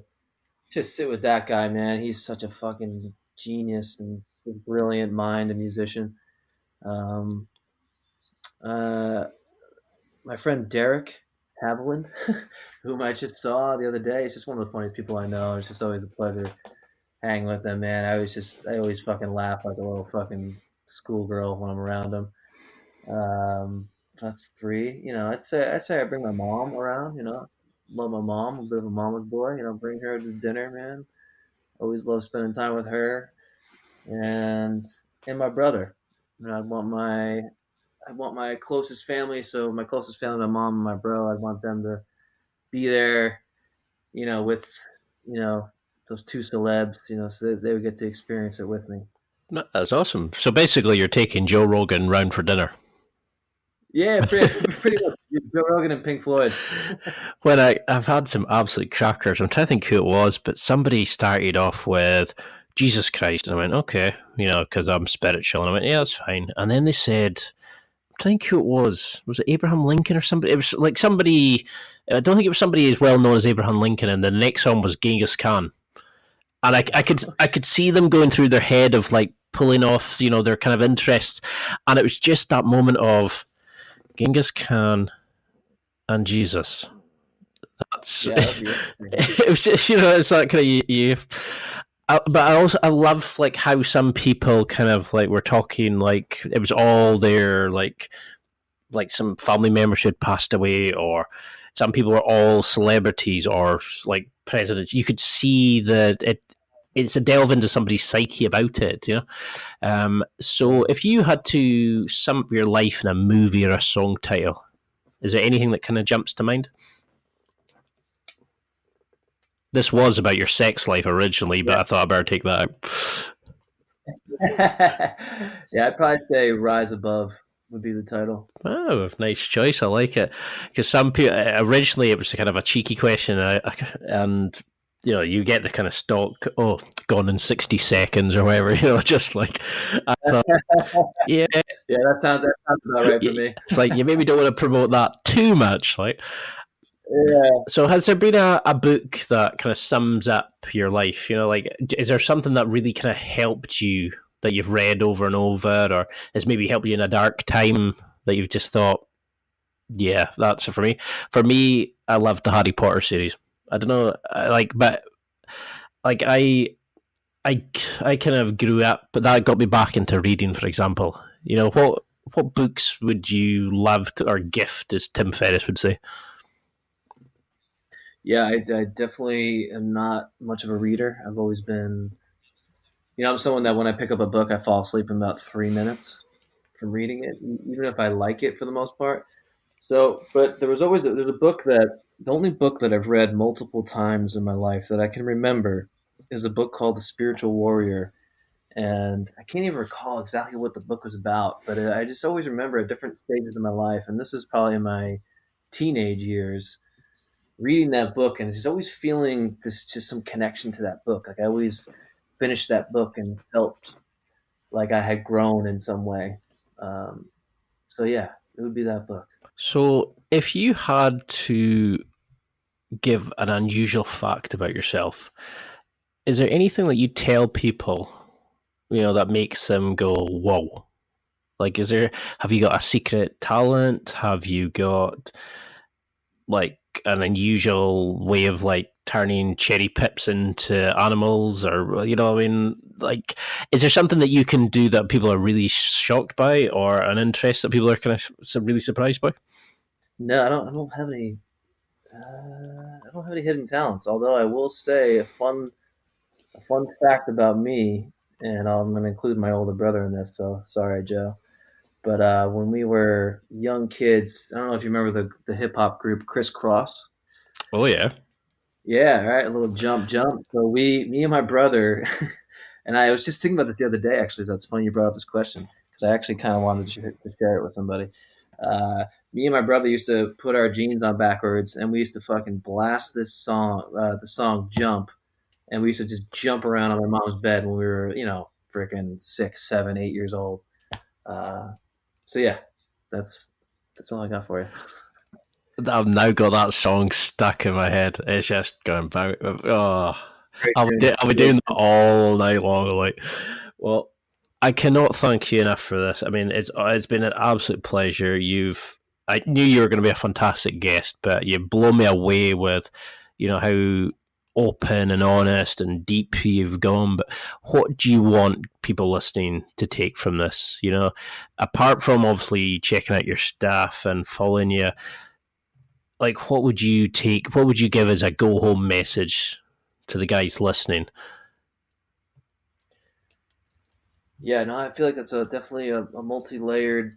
Speaker 3: just sit with that guy, man. He's such a fucking genius and a brilliant mind and musician. Um, uh, my friend Derek Haviland, whom I just saw the other day, he's just one of the funniest people I know. It's just always a pleasure hanging with him, man. I always fucking laugh like a little fucking schoolgirl when I'm around him. That's three. I'd say I bring my mom around. Love my mom. I'm a bit of a mama's boy. Bring her to dinner, man. Always love spending time with her, and my brother. I want my closest family. So my closest family, my mom and my bro. I want them to be there. With you know those two celebs. So they would get to experience it with me.
Speaker 2: That's awesome. So basically, you're taking Joe Rogan round for dinner.
Speaker 3: Yeah, pretty much. Joe Rogan and Pink Floyd.
Speaker 2: When I've had some absolute crackers. I'm trying to think who it was, but somebody started off with Jesus Christ, and I went, okay, because I'm spiritual, and I went, yeah, that's fine. And then they said, I'm trying to think who it was. Was it Abraham Lincoln or somebody? It was like somebody. I don't think it was somebody as well known as Abraham Lincoln. And the next one was Genghis Khan, and I could see them going through their head of like pulling off, their kind of interests, and it was just that moment of Genghis Khan and Jesus. That's
Speaker 3: Yeah, that'd be interesting.
Speaker 2: it was just it's like kind of you. But I love like how some people kind of like were talking like it was all their like some family members had passed away, or some people were all celebrities or like presidents. You could see that it's a delve into somebody's psyche about it. So if you had to sum up your life in a movie or a song title, is there anything that kind of jumps to mind? This was about your sex life originally, but I thought I better take that
Speaker 3: Yeah, I'd probably say "Rise Above" would be the title.
Speaker 2: out. Oh, nice choice. I like it. Because some people, originally it was kind of a cheeky question, and you get the kind of stock, gone in 60 seconds or whatever, just like, I thought, yeah.
Speaker 3: Yeah, that sounds about right for me.
Speaker 2: It's like, you maybe don't want to promote that too much. Like,
Speaker 3: Yeah.
Speaker 2: so has there been a book that kind of sums up your life? Like, is there something that really kind of helped you that you've read over and over, or has maybe helped you in a dark time that you've just thought, yeah, that's it for me? For me, I love the Harry Potter series. I don't know, but like I kind of grew up, but that got me back into reading. For example, what books would you love to, or gift, as Tim Ferriss would say?
Speaker 3: Yeah, I definitely am not much of a reader. I've always been, I'm someone that when I pick up a book, I fall asleep in about 3 minutes from reading it, even if I like it for the most part. So, but there's a book the only book that I've read multiple times in my life that I can remember is a book called The Spiritual Warrior. And I can't even recall exactly what the book was about, but I just always remember at different stages of my life, and this was probably in my teenage years, reading that book and just always feeling this just some connection to that book. Like I always finished that book and felt like I had grown in some way. Um, so yeah, it would be that book.
Speaker 2: So, if you had to give an unusual fact about yourself, is there anything that you tell people, that makes them go, whoa? Like, have you got a secret talent? Have you got like an unusual way of like turning cherry pips into animals, or I mean, like, is there something that you can do that people are really shocked by, or an interest that people are kind of really surprised by?
Speaker 3: No, I don't have any. I don't have any hidden talents. Although I will say a fun fact about me, and I'm going to include my older brother in this. So sorry, Joe. But when we were young kids, I don't know if you remember the hip hop group Criss Cross.
Speaker 2: Oh yeah.
Speaker 3: Yeah, right. A little jump, jump. So me and my brother, and I was just thinking about this the other day. Actually, so it's funny you brought up this question because I actually kind of wanted to share it with somebody. Me and my brother used to put our jeans on backwards, and we used to fucking blast this song, the song "Jump," and we used to just jump around on my mom's bed when we were, freaking 6, 7, 8 years old. So yeah, that's all I got for you.
Speaker 2: I've now got that song stuck in my head. It's just going back. Oh,
Speaker 3: Great
Speaker 2: I'll
Speaker 3: tune.
Speaker 2: be doing that all night long. Like, well, I cannot thank you enough for this. I mean, it's been an absolute pleasure. I knew you were going to be a fantastic guest, but you blow me away with, how open and honest and deep you've gone. But what do you want people listening to take from this? Apart from obviously checking out your stuff and following you, like, what would you give as a go home message to the guys listening?
Speaker 3: Yeah, no, I feel like that's definitely a multi-layered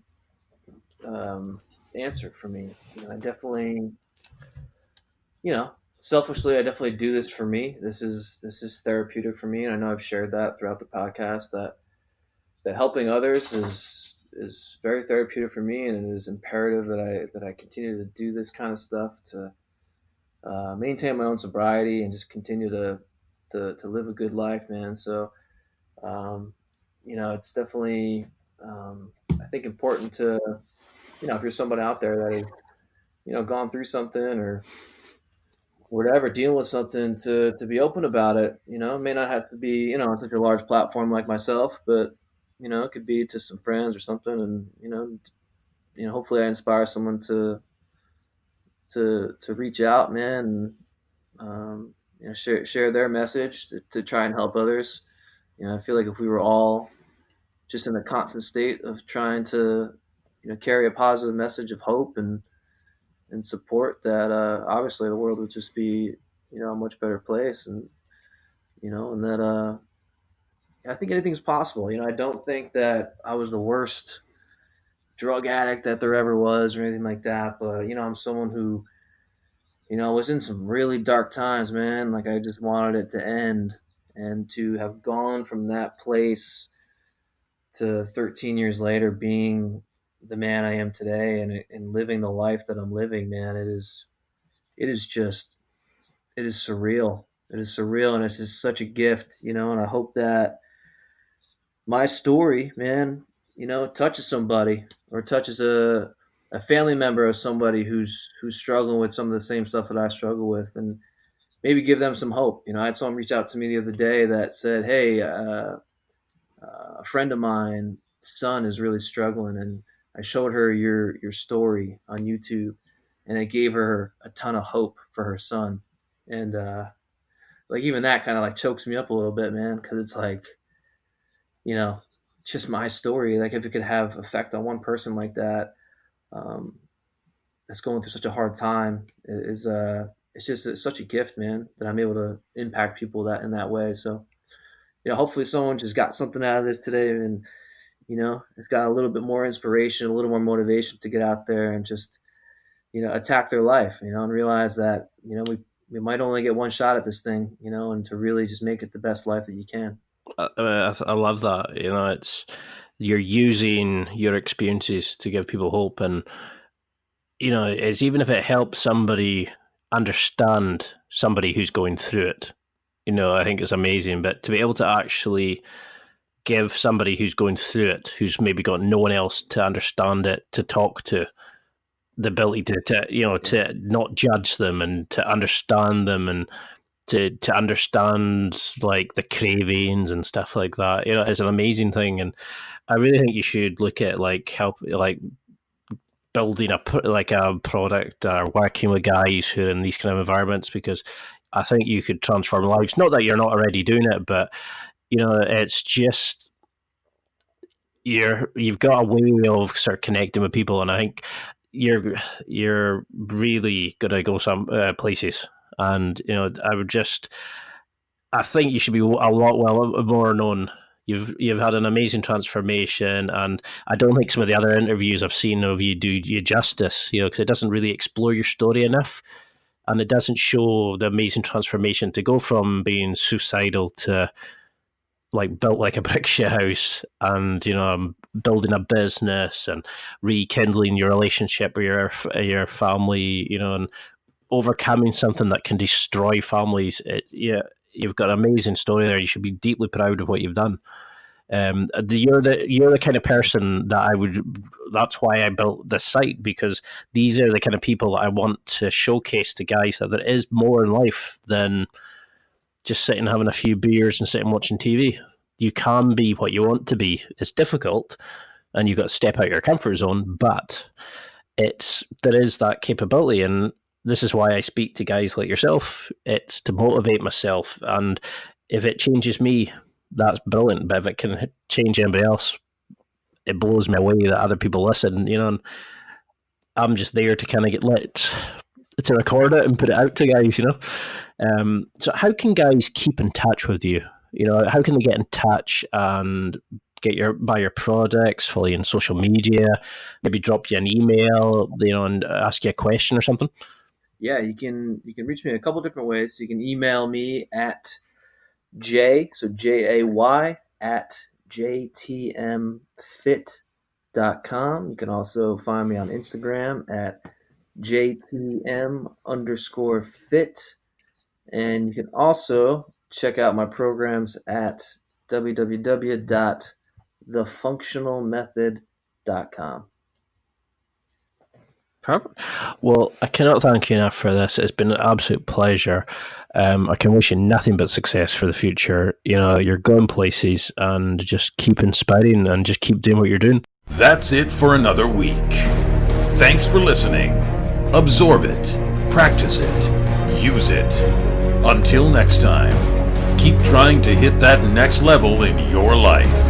Speaker 3: answer for me. I definitely, selfishly, I definitely do this for me. This is therapeutic for me, and I know I've shared that throughout the podcast that helping others is very therapeutic for me, and it is imperative that I continue to do this kind of stuff to maintain my own sobriety and just continue to live a good life, man. So, it's definitely I think important to if you're somebody out there that is gone through something or whatever, dealing with something, to be open about it. It may not have to be on such a large platform like myself, but it could be to some friends or something, and hopefully I inspire someone to reach out, man, and share their message to try and help others. I feel like if we were all just in a constant state of trying to carry a positive message of hope and support, that obviously the world would just be a much better place, and and that I think anything's possible. I don't think that I was the worst drug addict that there ever was or anything like that, but I'm someone who was in some really dark times, man. Like, I just wanted it to end, and to have gone from that place to 13 years later being the man I am today, and living the life that I'm living, man, it is surreal. It is surreal, and it's just such a gift, and I hope that my story, man, touches somebody, or touches a family member of somebody who's struggling with some of the same stuff that I struggle with, and maybe give them some hope. I had someone reach out to me the other day that said, "Hey, a friend of mine's son is really struggling, and I showed her your story on YouTube, and it gave her a ton of hope for her son." And like, even that kind of like chokes me up a little bit, man, because it's like, it's just my story. Like, if it could have effect on one person like that, that's going through such a hard time, is it's such a gift, man, that I'm able to impact people that in that way. So, hopefully someone just got something out of this today, and it's got a little bit more inspiration, a little more motivation to get out there and just attack their life, and realize that we might only get one shot at this thing, and to really just make it the best life that you can.
Speaker 2: I love that. It's, you're using your experiences to give people hope, and it's, even if it helps somebody understand somebody who's going through it, I think it's amazing. But to be able to actually give somebody who's going through it, who's maybe got no one else to understand it, to talk to, the ability to not judge them, and to understand them, and to understand, like, the cravings and stuff like that, it's an amazing thing. And I really think you should look at, like, help, like, building a product, or working with guys who are in these kind of environments, because I think you could transform lives. Not that you're not already doing it, but it's just, you've got a way of sort of connecting with people, and I think you're really gonna go some places. And I think you should be a lot more known. You've had an amazing transformation, and I don't think some of the other interviews I've seen of you do you justice. Because it doesn't really explore your story enough, and it doesn't show the amazing transformation to go from being suicidal to, like, built like a brick shit house, and building a business and rekindling your relationship with your family, and overcoming something that can destroy families. You've got an amazing story there. You should be deeply proud of what you've done. You're the kind of person that I would. That's why I built this site, because these are the kind of people that I want to showcase to guys that there is more in life than just sitting having a few beers and sitting watching TV. You can be what you want to be. It's difficult, and you've got to step out of your comfort zone, but there is that capability, and this is why I speak to guys like yourself. It's to motivate myself, and if it changes me, that's brilliant. But if it can change anybody else, it blows me away that other people listen, and I'm just there to kind of to record it and put it out to guys, So how can guys keep in touch with you? How can they get in touch and buy your products, follow you on social media, maybe drop you an email, and ask you a question or something?
Speaker 3: Yeah, you can reach me in a couple different ways. So you can email me at Jay at jtmfit.com. You can also find me on Instagram at jtm_fit. And you can also check out my programs at www.thefunctionalmethod.com.
Speaker 2: Perfect. Well, I cannot thank you enough for this. It's been an absolute pleasure. I can wish you nothing but success for the future. You're going places, and just keep inspiring and just keep doing what you're doing.
Speaker 1: That's it for another week. Thanks for listening. Absorb it, practice it, use it. Until next time, keep trying to hit that next level in your life.